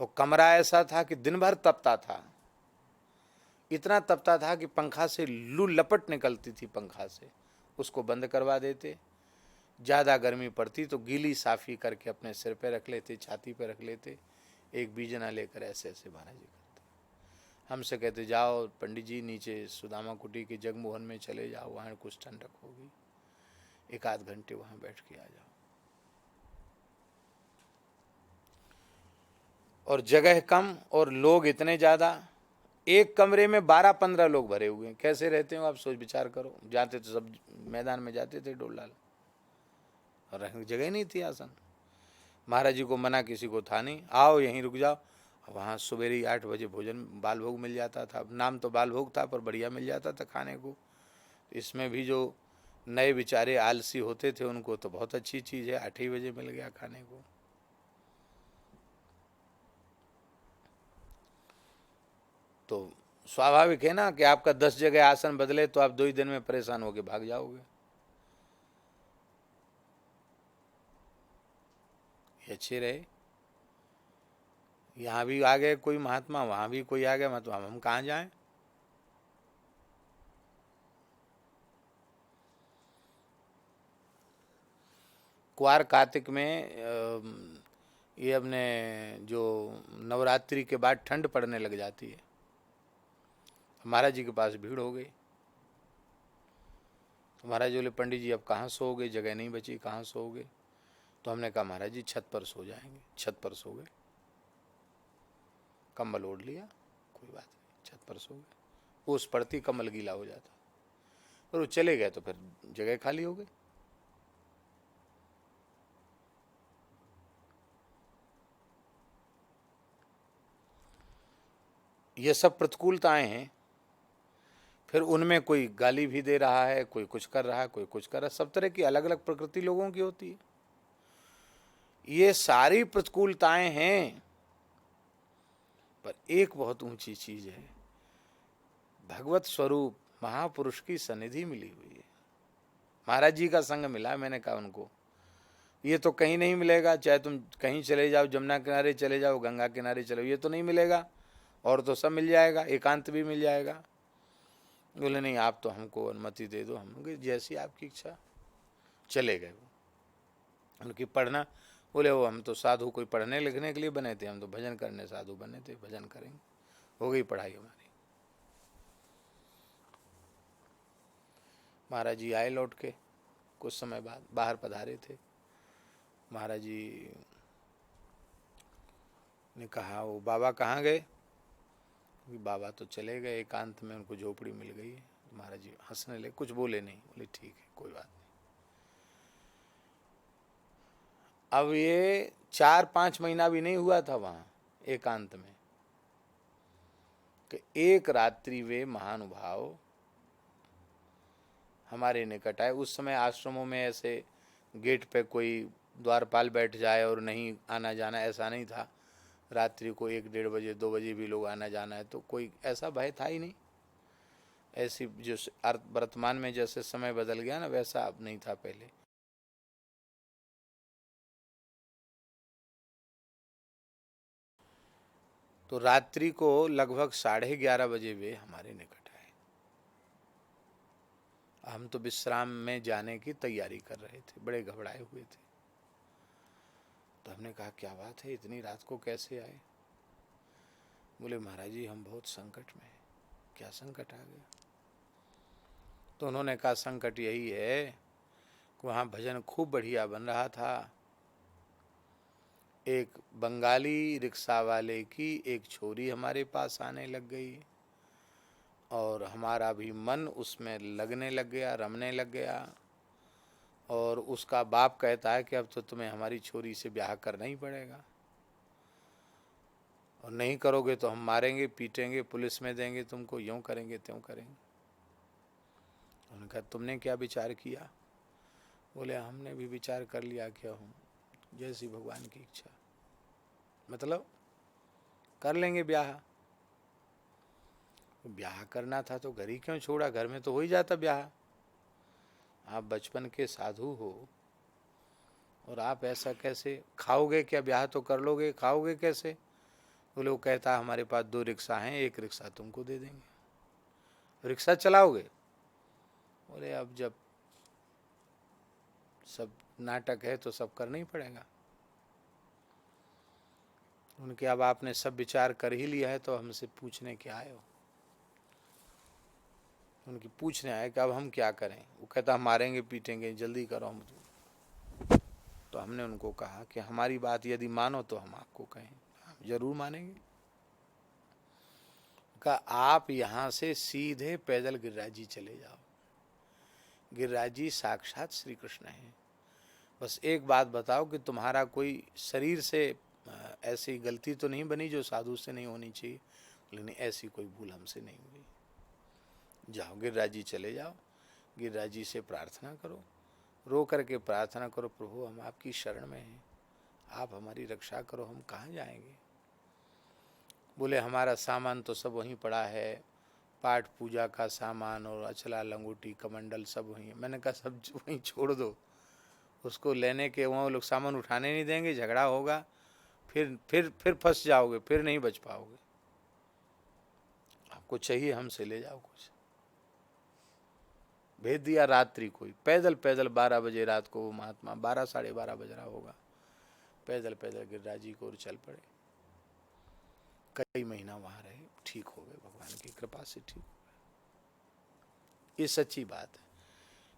और कमरा ऐसा था कि दिन भर तपता था, इतना तपता था कि पंखा से लू लपट निकलती थी पंखा से, उसको बंद करवा देते। ज़्यादा गर्मी पड़ती तो गीली साफ़ी करके अपने सिर पे रख लेते, छाती पे रख लेते, एक बीजना लेकर ऐसे ऐसे महाराज जी करते। हमसे कहते जाओ पंडित जी नीचे सुदामा कुटी के जगमोहन में चले जाओ, वहाँ कुछ ठंडक होगी, 1 आध घंटे वहाँ बैठ के आ जाओ। और जगह कम और लोग इतने ज़्यादा, एक कमरे में 12-15 लोग भरे हुए हैं। कैसे रहते हो आप, सोच विचार करो। जाते तो सब मैदान में जाते थे डोल डाल, और रहने की जगह नहीं थी आसन। महाराज जी को मना किसी को था नहीं, आओ यहीं रुक जाओ। वहाँ सवेरे 8 बजे भोजन बाल भोग मिल जाता था। नाम तो बाल भोग था पर बढ़िया मिल जाता था खाने को। इसमें भी जो नए बेचारे आलसी होते थे उनको तो बहुत अच्छी चीज़ है, 8 ही बजे मिल गया खाने को। तो स्वाभाविक है ना कि आपका 10 जगह आसन बदले तो आप 2 ही दिन में परेशान होकर भाग जाओगे। ये अच्छे रहे, यहाँ भी आ गए कोई महात्मा, वहां भी कोई आ गया महात्मा, हम कहाँ जाएं। कुआर कार्तिक में ये अपने जो नवरात्रि के बाद ठंड पड़ने लग जाती है, महाराज जी के पास भीड़ हो गई। तो महाराज जी बोले पंडित जी अब कहाँ सोओगे, जगह नहीं बची, कहाँ सोओगे। तो हमने कहा महाराज जी छत पर सो जाएंगे। छत पर सो गए, कम्बल ओढ़ लिया, कोई बात नहीं, छत पर सो गए। ओस पड़ती कम्बल गीला हो जाता, और वो चले गए तो फिर जगह खाली हो गई। ये सब प्रतिकूलताएं हैं। फिर उनमें कोई गाली भी दे रहा है, कोई कुछ कर रहा है, कोई कुछ कर रहा है। सब तरह की अलग अलग प्रकृति लोगों की होती है। ये सारी प्रतिकूलताएं हैं, पर एक बहुत ऊंची चीज है, भगवत स्वरूप महापुरुष की सनिधि मिली हुई है। महाराज जी का संग मिला। मैंने कहा उनको ये तो कहीं नहीं मिलेगा, चाहे तुम कहीं चले जाओ, जमुना किनारे चले जाओ, गंगा किनारे चले, ये तो नहीं मिलेगा। और तो सब मिल जाएगा, एकांत भी मिल जाएगा। बोले नहीं, आप तो हमको अनुमति दे दो। हम जैसी आपकी इच्छा। चले गए वो। उनकी पढ़ना, बोले वो हम तो साधु कोई पढ़ने लिखने के लिए बने थे, हम तो भजन करने साधु बने थे, भजन करेंगे। हो गई पढ़ाई हमारी। महाराज जी आए लौट के कुछ समय बाद, बाहर पधारे थे। महाराज जी ने कहा वो बाबा कहाँ गए। बाबा तो चले गए एकांत में, उनको झोपड़ी मिल गई है। महाराज जी हंसने लगे, कुछ बोले नहीं, बोले ठीक है कोई बात नहीं। अब ये 4-5 महीना भी नहीं हुआ था वहाँ एकांत में कि एक रात्रि वे महानुभाव हमारे निकट आए। उस समय आश्रमों में ऐसे गेट पे कोई द्वारपाल बैठ जाए और नहीं आना जाना, ऐसा नहीं था। रात्रि को 1-1:30 बजे 2 बजे भी लोग आना जाना है तो कोई ऐसा भय था ही नहीं। ऐसी जो वर्तमान में जैसे समय बदल गया ना, वैसा अब नहीं था पहले। तो रात्रि को लगभग 11:30 बजे वे हमारे निकट आए। हम तो विश्राम में जाने की तैयारी कर रहे थे, बड़े घबराए हुए थे। तो हमने कहा क्या बात है, इतनी रात को कैसे आए। बोले महाराज जी हम बहुत संकट में हैं। क्या संकट आ गया। तो उन्होंने कहा संकट यही है कि वहाँ भजन खूब बढ़िया बन रहा था। एक बंगाली रिक्शा वाले की एक छोरी हमारे पास आने लग गई, और हमारा भी मन उसमें लगने लग गया, रमने लग गया। और उसका बाप कहता है कि अब तो तुम्हें हमारी छोरी से ब्याह करना ही पड़ेगा, और नहीं करोगे तो हम मारेंगे, पीटेंगे, पुलिस में देंगे तुमको, यूँ करेंगे त्यों करेंगे। उन्होंने कहा तुमने क्या विचार किया। बोले हमने भी विचार कर लिया, क्या हूँ जैसी भगवान की इच्छा, मतलब कर लेंगे ब्याह। ब्याह करना था तो घर ही क्यों छोड़ा, घर में तो हो ही जाता ब्याह। आप बचपन के साधु हो और आप ऐसा कैसे खाओगे, क्या ब्याह तो कर लोगे, खाओगे कैसे। बोले वो कहता हमारे पास 2 रिक्शा हैं, एक रिक्शा तुमको दे देंगे, रिक्शा चलाओगे। बोले अब जब सब नाटक है तो सब करना ही पड़ेगा। उनके अब आपने सब विचार कर ही लिया है तो हमसे पूछने क्या आए हो। उनकी पूछने आए कि अब हम क्या करें। वो कहता हम मारेंगे पीटेंगे, जल्दी करो हम। तो हमने उनको कहा कि हमारी बात यदि मानो तो हम आपको कहें, हम जरूर मानेंगे। कहा आप यहाँ से सीधे पैदल गिरिराज जी चले जाओ। गिरिराज जी साक्षात श्री कृष्ण हैं। बस एक बात बताओ कि तुम्हारा कोई शरीर से ऐसी गलती तो नहीं बनी जो साधु से नहीं होनी चाहिए। लेकिन ऐसी कोई भूल हमसे नहीं हुई। जाओ गिरिराज जी चले जाओ, गिरिराज जी से प्रार्थना करो, रो करके प्रार्थना करो, प्रभु हम आपकी शरण में हैं, आप हमारी रक्षा करो, हम कहाँ जाएंगे। बोले हमारा सामान तो सब वहीं पड़ा है, पाठ पूजा का सामान और अचला लंगोटी कमंडल सब वहीं है। मैंने कहा सब वहीं छोड़ दो, उसको लेने के वहाँ लोग सामान उठाने नहीं देंगे, झगड़ा होगा, फिर फंस जाओगे, फिर नहीं बच पाओगे। आपको चाहिए हमसे ले जाओ कुछ। भेज दिया रात्रि, कोई पैदल पैदल 12 बजे रात को, वो महात्मा 12 साढ़े 12 बज रहा होगा, पैदल पैदल गिरिराज जी को ओर चल पड़े। कई महीना वहां रहे, ठीक हो गए, भगवान की कृपा से ठीक हो गए। ये सच्ची बात है।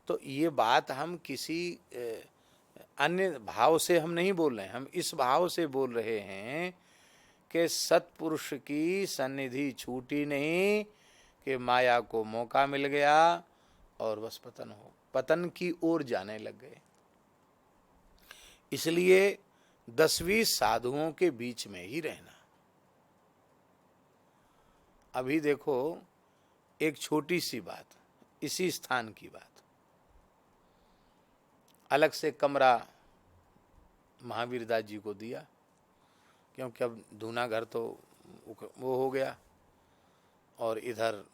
तो ये बात हम किसी अन्य भाव से हम नहीं बोल रहे हैं, हम इस भाव से बोल रहे हैं कि सत्पुरुष की सन्निधि छूटी नहीं, कि माया को मौका मिल गया और बस पतन की ओर जाने लग गए। इसलिए 10-20 साधुओं के बीच में ही रहना। अभी देखो एक छोटी सी बात, इसी स्थान की बात, अलग से कमरा महावीर दास जी को दिया, क्योंकि अब धूना घर तो वो हो गया, और इधर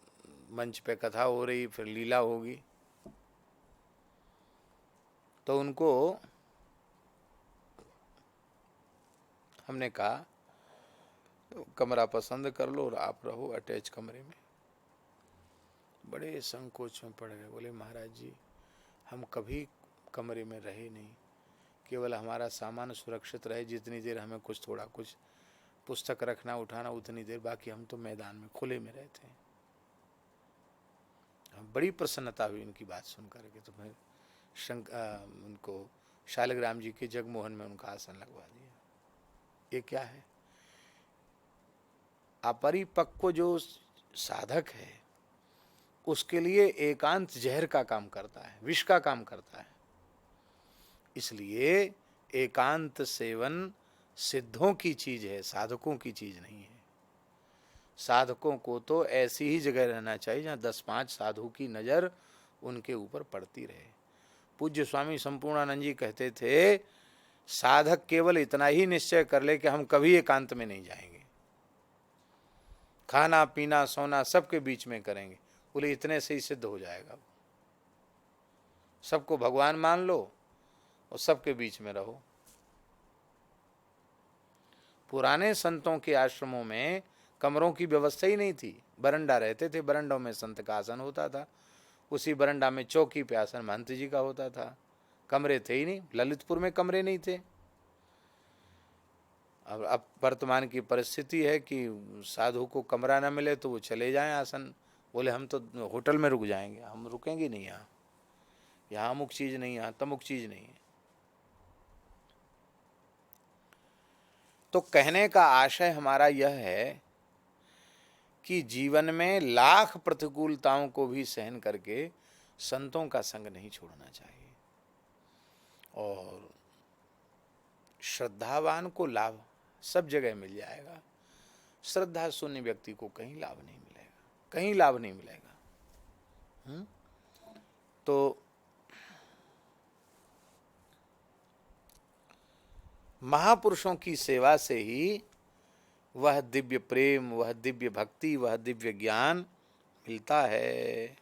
मंच पे कथा हो रही, फिर लीला होगी, तो उनको हमने कहा कमरा पसंद कर लो और आप रहो अटैच कमरे में। बड़े संकोच में पड़ गए, बोले महाराज जी हम कभी कमरे में रहे नहीं, केवल हमारा सामान सुरक्षित रहे, जितनी देर हमें कुछ थोड़ा कुछ पुस्तक रखना उठाना उतनी देर, बाकी हम तो मैदान में खुले में रहते हैं। बड़ी प्रसन्नता हुई उनकी बात सुन करके। तो मैं उनको शालिग्राम जी के जगमोहन में उनका आसन लगवा दिया। ये क्या है, अपरिपक्व जो साधक है उसके लिए एकांत जहर का काम करता है, विष का काम करता है। इसलिए एकांत सेवन सिद्धों की चीज है, साधकों की चीज नहीं है। साधकों को तो ऐसी ही जगह रहना चाहिए जहाँ 10-5 साधु की नजर उनके ऊपर पड़ती रहे। पूज्य स्वामी संपूर्णानंद जी कहते थे, साधक केवल इतना ही निश्चय कर ले कि हम कभी एकांत में नहीं जाएंगे, खाना पीना सोना सबके बीच में करेंगे। बोले इतने से ही सिद्ध हो जाएगा। सबको भगवान मान लो और सबके बीच में रहो। पुराने संतों के आश्रमों में कमरों की व्यवस्था ही नहीं थी, बरंडा रहते थे, बरंडों में संत का आसन होता था, उसी बरंडा में चौकी पे आसन महंत जी का होता था। कमरे थे ही नहीं, ललितपुर में कमरे नहीं थे। अब वर्तमान की परिस्थिति है कि साधु को कमरा ना मिले तो वो चले जाएं आसन, बोले हम तो होटल में रुक जाएंगे, हम रुकेंगे नहीं यहाँ, यहाँ अमुक चीज नहीं, यहाँ तमुक चीज नहीं है। तो कहने का आशय हमारा यह है कि जीवन में लाख प्रतिकूलताओं को भी सहन करके संतों का संग नहीं छोड़ना चाहिए। और श्रद्धावान को लाभ सब जगह मिल जाएगा, श्रद्धा शून्य व्यक्ति को कहीं लाभ नहीं मिलेगा, कहीं लाभ नहीं मिलेगा। तो महापुरुषों की सेवा से ही वह दिव्य प्रेम, वह दिव्य भक्ति, वह दिव्य ज्ञान मिलता है।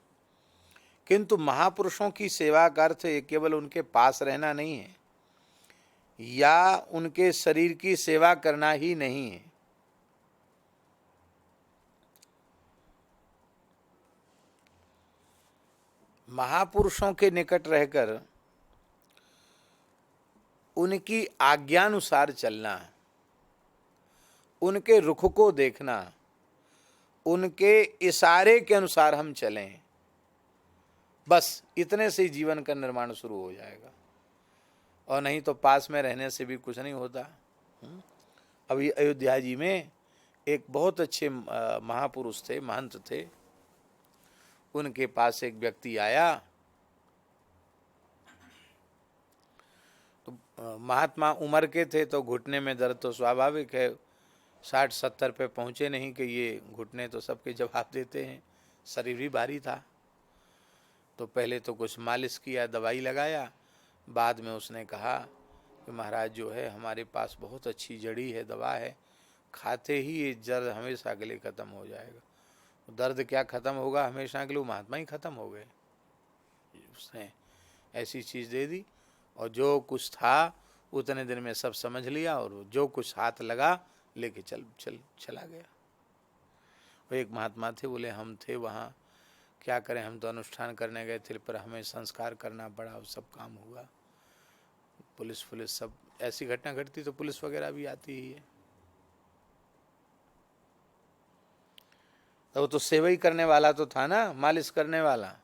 किंतु महापुरुषों की सेवा का अर्थ केवल उनके पास रहना नहीं है, या उनके शरीर की सेवा करना ही नहीं है। महापुरुषों के निकट रहकर उनकी आज्ञानुसार चलना, उनके रुख को देखना, उनके इशारे के अनुसार हम चलें, बस इतने से जीवन का निर्माण शुरू हो जाएगा। और नहीं तो पास में रहने से भी कुछ नहीं होता। अभी अयोध्या जी में एक बहुत अच्छे महापुरुष थे, महंत थे, उनके पास एक व्यक्ति आया। तो महात्मा उम्र के थे तो घुटने में दर्द तो स्वाभाविक है, 60-70 पे पहुँचे नहीं कि ये घुटने तो सबके जवाब देते हैं, शरीर भी भारी था। तो पहले तो कुछ मालिश किया, दवाई लगाया, बाद में उसने कहा कि महाराज जो है हमारे पास बहुत अच्छी जड़ी है, दवा है, खाते ही ये दर्द हमेशा के लिए ख़त्म हो जाएगा। दर्द क्या खत्म होगा हमेशा के लिए, महात्मा ही खत्म हो गए। उसने ऐसी चीज दे दी और जो कुछ था उतने दिन में सब समझ लिया, और जो कुछ हाथ लगा लेके चला गया। वो एक महात्मा थे, बोले हम थे वहाँ, क्या करें, हम तो अनुष्ठान करने गए थे पर हमें संस्कार करना पड़ा, और सब काम हुआ। पुलिस सब, ऐसी घटना घटती तो पुलिस वगैरह भी आती ही है। तो वो तो सेवा ही करने वाला तो था ना, मालिश करने वाला,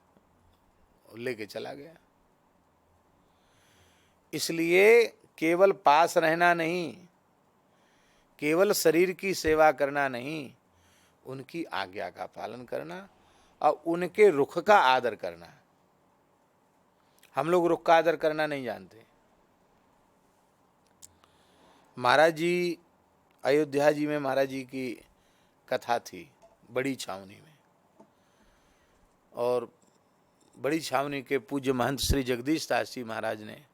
लेके चला गया। इसलिए केवल पास रहना नहीं, केवल शरीर की सेवा करना नहीं, उनकी आज्ञा का पालन करना और उनके रुख का आदर करना। हम लोग रुख का आदर करना नहीं जानते। महाराज जी, अयोध्या जी में महाराज जी की कथा थी बड़ी छावनी में, और बड़ी छावनी के पूज्य महंत श्री जगदीश दास जी महाराज ने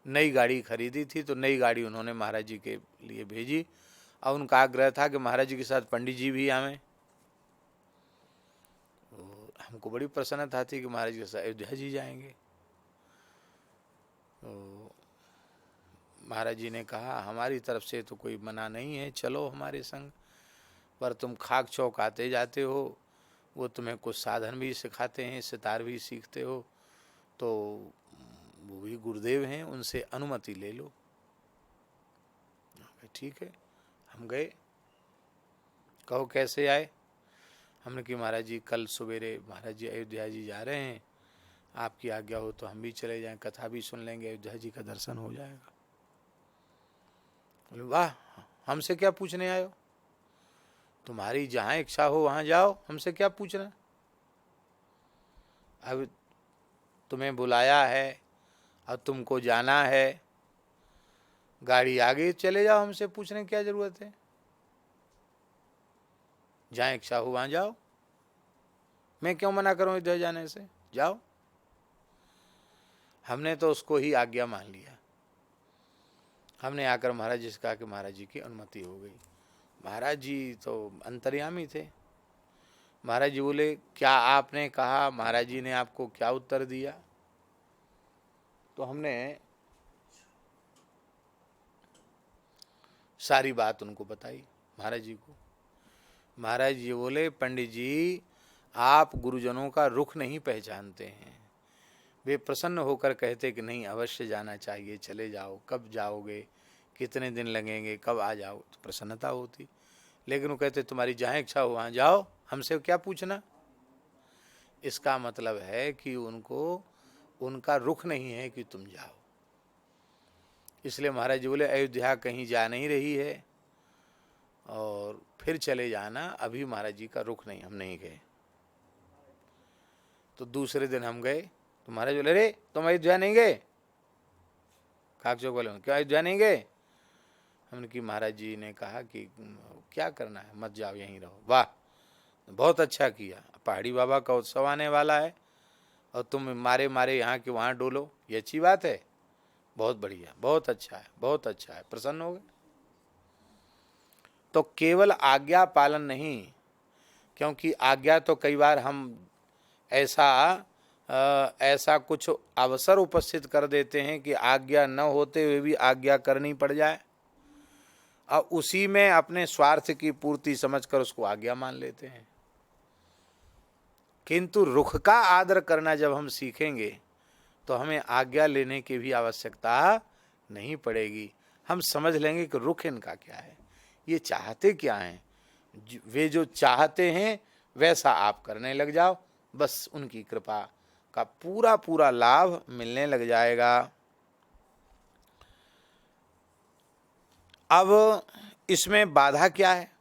नई गाड़ी खरीदी थी, तो नई गाड़ी उन्होंने महाराज जी के लिए भेजी, और उनका आग्रह था कि महाराज जी के साथ पंडित जी भी आवें। हमको बड़ी प्रसन्नता थी कि महाराज के साथ अयोध्या जी जाएंगे। तो महाराज जी ने कहा हमारी तरफ से तो कोई मना नहीं है, चलो हमारे संग, पर तुम खाक चौक आते जाते हो, वो तुम्हें कुछ साधन भी सिखाते हैं, सितार भी सीखते हो, तो वो भी गुरुदेव हैं, उनसे अनुमति ले लो। ठीक है, हम गए। कहो कैसे आए? हमने कि महाराज जी कल सवेरे महाराज जी अयोध्या जी जा रहे हैं, आपकी आज्ञा हो तो हम भी चले जाएं, कथा भी सुन लेंगे, अयोध्या जी का दर्शन हो जाएगा। बोले वाह, हमसे क्या पूछने आयो, तुम्हारी जहाँ इच्छा हो वहाँ जाओ, हमसे क्या पूछना। अब तुम्हें बुलाया है और तुमको जाना है, गाड़ी आगे चले जाओ, हमसे पूछने की क्या जरूरत है। जहाँ इच्छा हो वहाँ जाओ, मैं क्यों मना करूँ इधर जाने से, जाओ। हमने तो उसको ही आज्ञा मान लिया। हमने आकर महाराज जी से कहा कि महाराज जी की अनुमति हो गई। महाराज जी तो अंतर्यामी थे। महाराज जी बोले क्या आपने कहा, महाराज जी ने आपको क्या उत्तर दिया? तो हमने सारी बात उनको बताई महाराज जी को। महाराज जी बोले पंडित जी, आप गुरुजनों का रुख नहीं पहचानते हैं। वे प्रसन्न होकर कहते कि नहीं अवश्य जाना चाहिए, चले जाओ, कब जाओगे, कितने दिन लगेंगे, कब आ जाओ, तो प्रसन्नता होती। लेकिन वो कहते तुम्हारी जहाँ इच्छा हो वहाँ जाओ, हमसे क्या पूछना। इसका मतलब है कि उनको उनका रुख नहीं है कि तुम जाओ। इसलिए महाराज जी बोले अयोध्या कहीं जा नहीं रही है और फिर चले जाना, अभी महाराज जी का रुख नहीं, हम नहीं गए। तो दूसरे दिन हम गए तो महाराज बोले अरे तुम अयोध्या नहीं गए? कागचौक वाले क्यों अयोध्या नहीं गए? हमने कि महाराज जी ने कहा कि क्या करना है, मत जाओ, यहीं रहो। वाह, बहुत अच्छा किया, पहाड़ी बाबा का उत्सव आने वाला है और तुम मारे मारे यहाँ के वहाँ डोलो, ये अच्छी बात है, बहुत बढ़िया, बहुत अच्छा है, बहुत अच्छा है, प्रसन्न हो गए। तो केवल आज्ञा पालन नहीं, क्योंकि आज्ञा तो कई बार हम ऐसा कुछ अवसर उपस्थित कर देते हैं कि आज्ञा न होते हुए भी आज्ञा करनी पड़ जाए, और उसी में अपने स्वार्थ की पूर्ति समझकर उसको आज्ञा मान लेते हैं। किंतु रुख का आदर करना जब हम सीखेंगे तो हमें आज्ञा लेने की भी आवश्यकता नहीं पड़ेगी। हम समझ लेंगे कि रुख इनका क्या है, ये चाहते क्या हैं, वे जो चाहते हैं वैसा आप करने लग जाओ, बस उनकी कृपा का पूरा पूरा लाभ मिलने लग जाएगा। अब इसमें बाधा क्या है?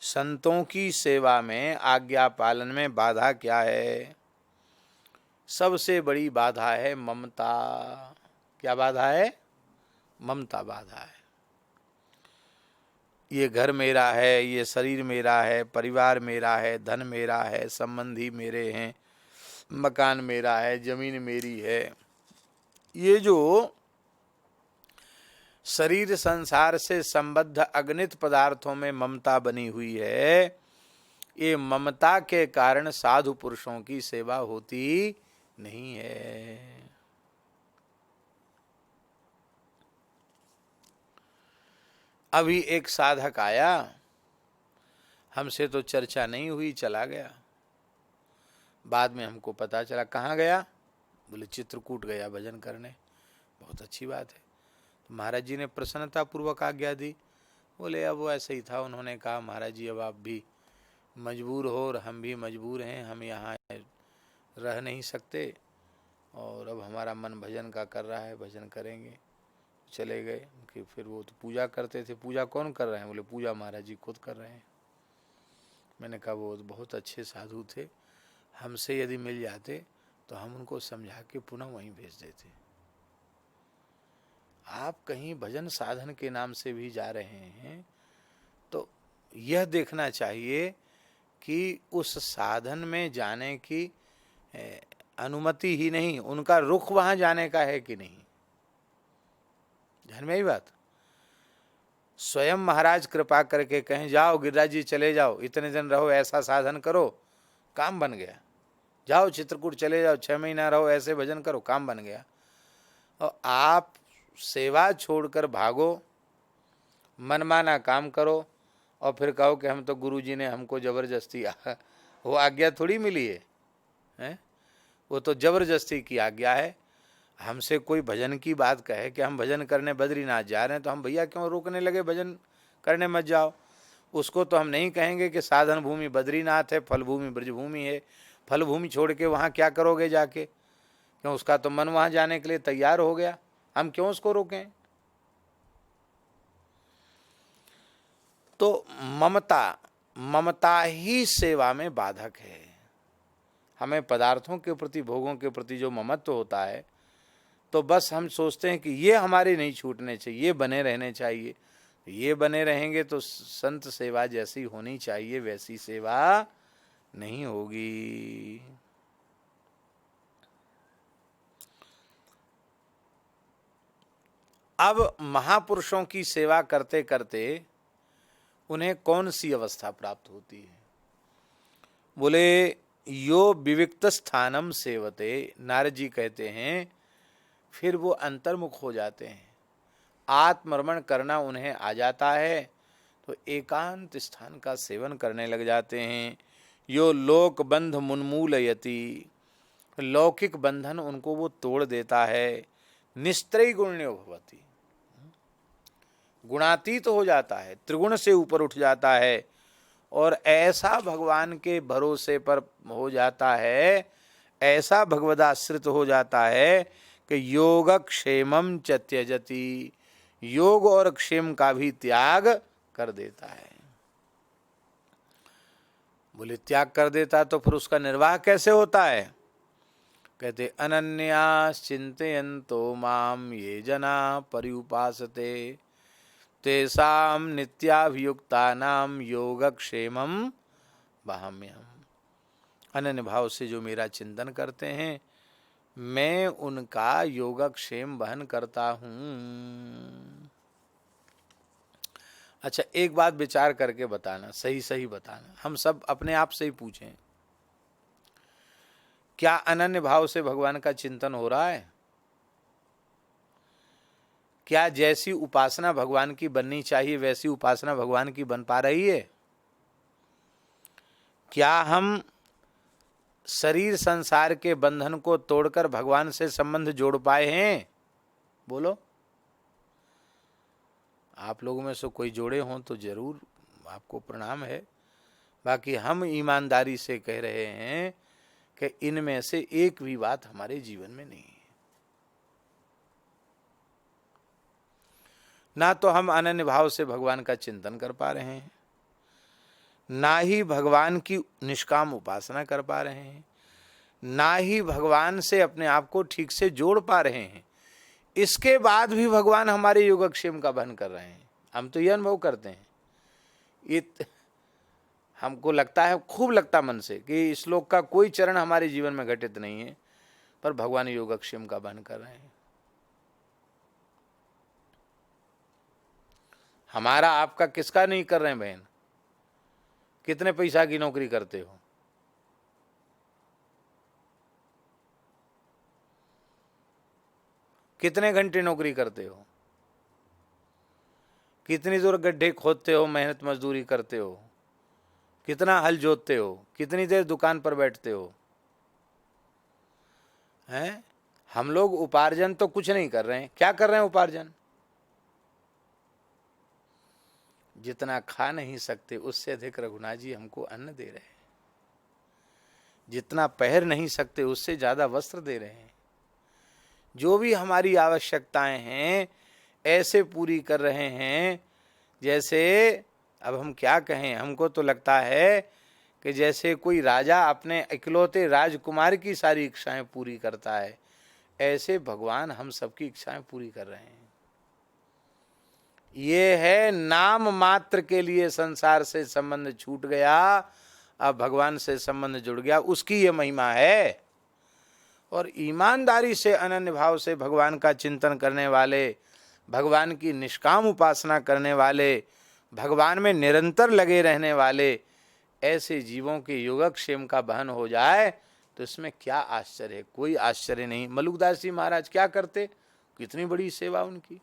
संतों की सेवा में आज्ञा पालन में बाधा क्या है? सबसे बड़ी बाधा है ममता। क्या बाधा है? ममता बाधा है। ये घर मेरा है, ये शरीर मेरा है, परिवार मेरा है, धन मेरा है, संबंधी मेरे हैं, मकान मेरा है, जमीन मेरी है। ये जो शरीर संसार से संबद्ध अगणित पदार्थों में ममता बनी हुई है, ये ममता के कारण साधु पुरुषों की सेवा होती नहीं है। अभी एक साधक आया, हमसे तो चर्चा नहीं हुई, चला गया। बाद में हमको पता चला। कहाँ गया? बोले चित्रकूट गया भजन करने। बहुत अच्छी बात है। तो महाराज जी ने प्रसन्नता पूर्वक आज्ञा दी। बोले अब वो ऐसे ही था। उन्होंने कहा महाराज जी अब आप भी मजबूर हो और हम भी मजबूर हैं, हम यहाँ रह नहीं सकते और अब हमारा मन भजन का कर रहा है, भजन करेंगे। चले गए कि फिर वो तो पूजा करते थे। पूजा कौन कर रहे हैं? बोले पूजा महाराज जी खुद कर रहे हैं। मैंने कहा वो बहुत अच्छे साधु थे, हमसे यदि मिल जाते तो हम उनको समझा के पुनः वहीं भेज देते। आप कहीं भजन साधन के नाम से भी जा रहे हैं तो यह देखना चाहिए कि उस साधन में जाने की अनुमति ही नहीं, उनका रुख वहां जाने का है कि नहीं। ध्यान में आई बात। स्वयं महाराज कृपा करके कहें जाओ गिरिराज जी चले जाओ, इतने दिन रहो, ऐसा साधन करो, काम बन गया। जाओ चित्रकूट चले जाओ, 6 महीना रहो, ऐसे भजन करो, काम बन गया। और आप सेवा छोड़कर भागो, मनमाना काम करो और फिर कहो कि हम तो गुरु जी ने हमको जबरदस्ती वो आज्ञा थोड़ी मिली है, वो तो जबरदस्ती की आज्ञा है। हमसे कोई भजन की बात कहे कि हम भजन करने बद्रीनाथ जा रहे हैं तो हम भैया क्यों रोकने लगे, भजन करने मत जाओ। उसको तो हम नहीं कहेंगे कि साधन भूमि बद्रीनाथ है, फल भूमि ब्रजभूमि है, फल भूमि छोड़ के वहाँ क्या करोगे जाके, क्यों उसका तो मन वहाँ जाने के लिए तैयार हो गया, हम क्यों उसको रोकें। तो ममता ही सेवा में बाधक है। हमें पदार्थों के प्रति, भोगों के प्रति जो ममत्व होता है तो बस हम सोचते हैं कि ये हमारे नहीं छूटने चाहिए, ये बने रहने चाहिए। ये बने रहेंगे तो संत सेवा जैसी होनी चाहिए वैसी सेवा नहीं होगी। अब महापुरुषों की सेवा करते करते उन्हें कौन सी अवस्था प्राप्त होती है? बोले यो विविक्त स्थानम सेवते, नारद जी कहते हैं फिर वो अंतर्मुख हो जाते हैं, आत्मरमण करना उन्हें आ जाता है, तो एकांत स्थान का सेवन करने लग जाते हैं। यो लोक बंध मुन्मूलयति, लौकिक बंधन उनको वो तोड़ देता है। निस्त्रयी गुण्यो भवति, गुणातीत हो जाता है, त्रिगुण से ऊपर उठ जाता है और ऐसा भगवान के भरोसे पर हो जाता है, ऐसा भगवदाश्रित हो जाता है कि योग क्षेमम च त्यजति, योग और क्षेम का भी त्याग कर देता है। बोले त्याग कर देता तो फिर उसका निर्वाह कैसे होता है? कहते अनन्यास चिंतयन्तो माम ये जना पर्युपासते तेषाम नित्याभियुक्तानाम योगक्षेमम वहाम्यहम्। अनन्य भाव से जो मेरा चिंतन करते हैं मैं उनका योगक्षेम वहन करता हूँ। अच्छा एक बात विचार करके बताना, सही सही बताना, हम सब अपने आप से ही पूछें, क्या अनन्य भाव से भगवान का चिंतन हो रहा है? क्या जैसी उपासना भगवान की बननी चाहिए वैसी उपासना भगवान की बन पा रही है? क्या हम शरीर संसार के बंधन को तोड़कर भगवान से संबंध जोड़ पाए हैं? बोलो। आप लोगों में से कोई जोड़े हों तो जरूर आपको प्रणाम है। बाकी हम ईमानदारी से कह रहे हैं कि इनमें से एक भी बात हमारे जीवन में नहीं है। ना तो हम अनन्य भाव से भगवान का चिंतन कर पा रहे हैं, ना ही भगवान की निष्काम उपासना कर पा रहे हैं, ना ही भगवान से अपने आप को ठीक से जोड़ पा रहे हैं। इसके बाद भी भगवान हमारे योगक्षेम का वहन कर रहे हैं। हम तो ये अनुभव करते हैं, ये हमको लगता है, खूब लगता मन से कि इस श्लोक का कोई चरण हमारे जीवन में घटित नहीं है, पर भगवान योगक्षेम का वहन कर रहे हैं। हमारा आपका किसका नहीं कर रहे हैं बहन? कितने पैसा की नौकरी करते हो? कितने घंटे नौकरी करते हो? कितनी दूर गड्ढे खोदते हो, मेहनत मजदूरी करते हो, कितना हल जोतते हो, कितनी देर दुकान पर बैठते हो? हैं? हम लोग उपार्जन तो कुछ नहीं कर रहे हैं। क्या कर रहे हैं उपार्जन? जितना खा नहीं सकते उससे अधिक रघुनाथ जी हमको अन्न दे रहे हैं। जितना पहन नहीं सकते उससे ज्यादा वस्त्र दे रहे हैं। जो भी हमारी आवश्यकताएं हैं ऐसे पूरी कर रहे हैं जैसे, अब हम क्या कहें, हमको तो लगता है कि जैसे कोई राजा अपने इकलौते राजकुमार की सारी इच्छाएं पूरी करता है, ऐसे भगवान हम सबकी इच्छाएं पूरी कर रहे हैं। ये है नाम मात्र के लिए संसार से संबंध छूट गया, अब भगवान से संबंध जुड़ गया, उसकी ये महिमा है। और ईमानदारी से अनन्य भाव से भगवान का चिंतन करने वाले, भगवान की निष्काम उपासना करने वाले, भगवान में निरंतर लगे रहने वाले ऐसे जीवों के योगक्षेम का बहन हो जाए तो इसमें क्या आश्चर्य है? कोई आश्चर्य नहीं। मलुकदास जी महाराज क्या करते, कितनी बड़ी सेवा उनकी।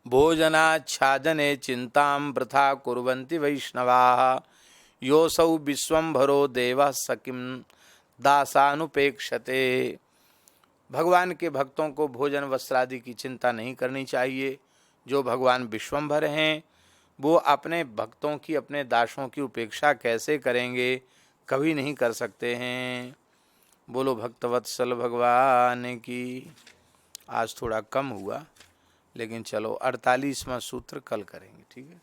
भोजनाच्छादने चिंतां वृथा कुर्वन्ति वैष्णवाः योऽसौ विश्वम्भरो देवः स किं दासानुपेक्षते। भगवान के भक्तों को भोजन वस्त्रादि की चिंता नहीं करनी चाहिए। जो भगवान विश्वम्भर हैं वो अपने भक्तों की, अपने दासों की उपेक्षा कैसे करेंगे? कभी नहीं कर सकते हैं। बोलो भक्तवत्सल भगवान की। आज थोड़ा कम हुआ, लेकिन चलो 48वां सूत्र कल करेंगे, ठीक है।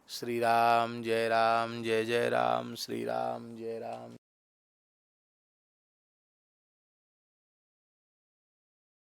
श्री राम जय जय राम, श्री राम जय राम।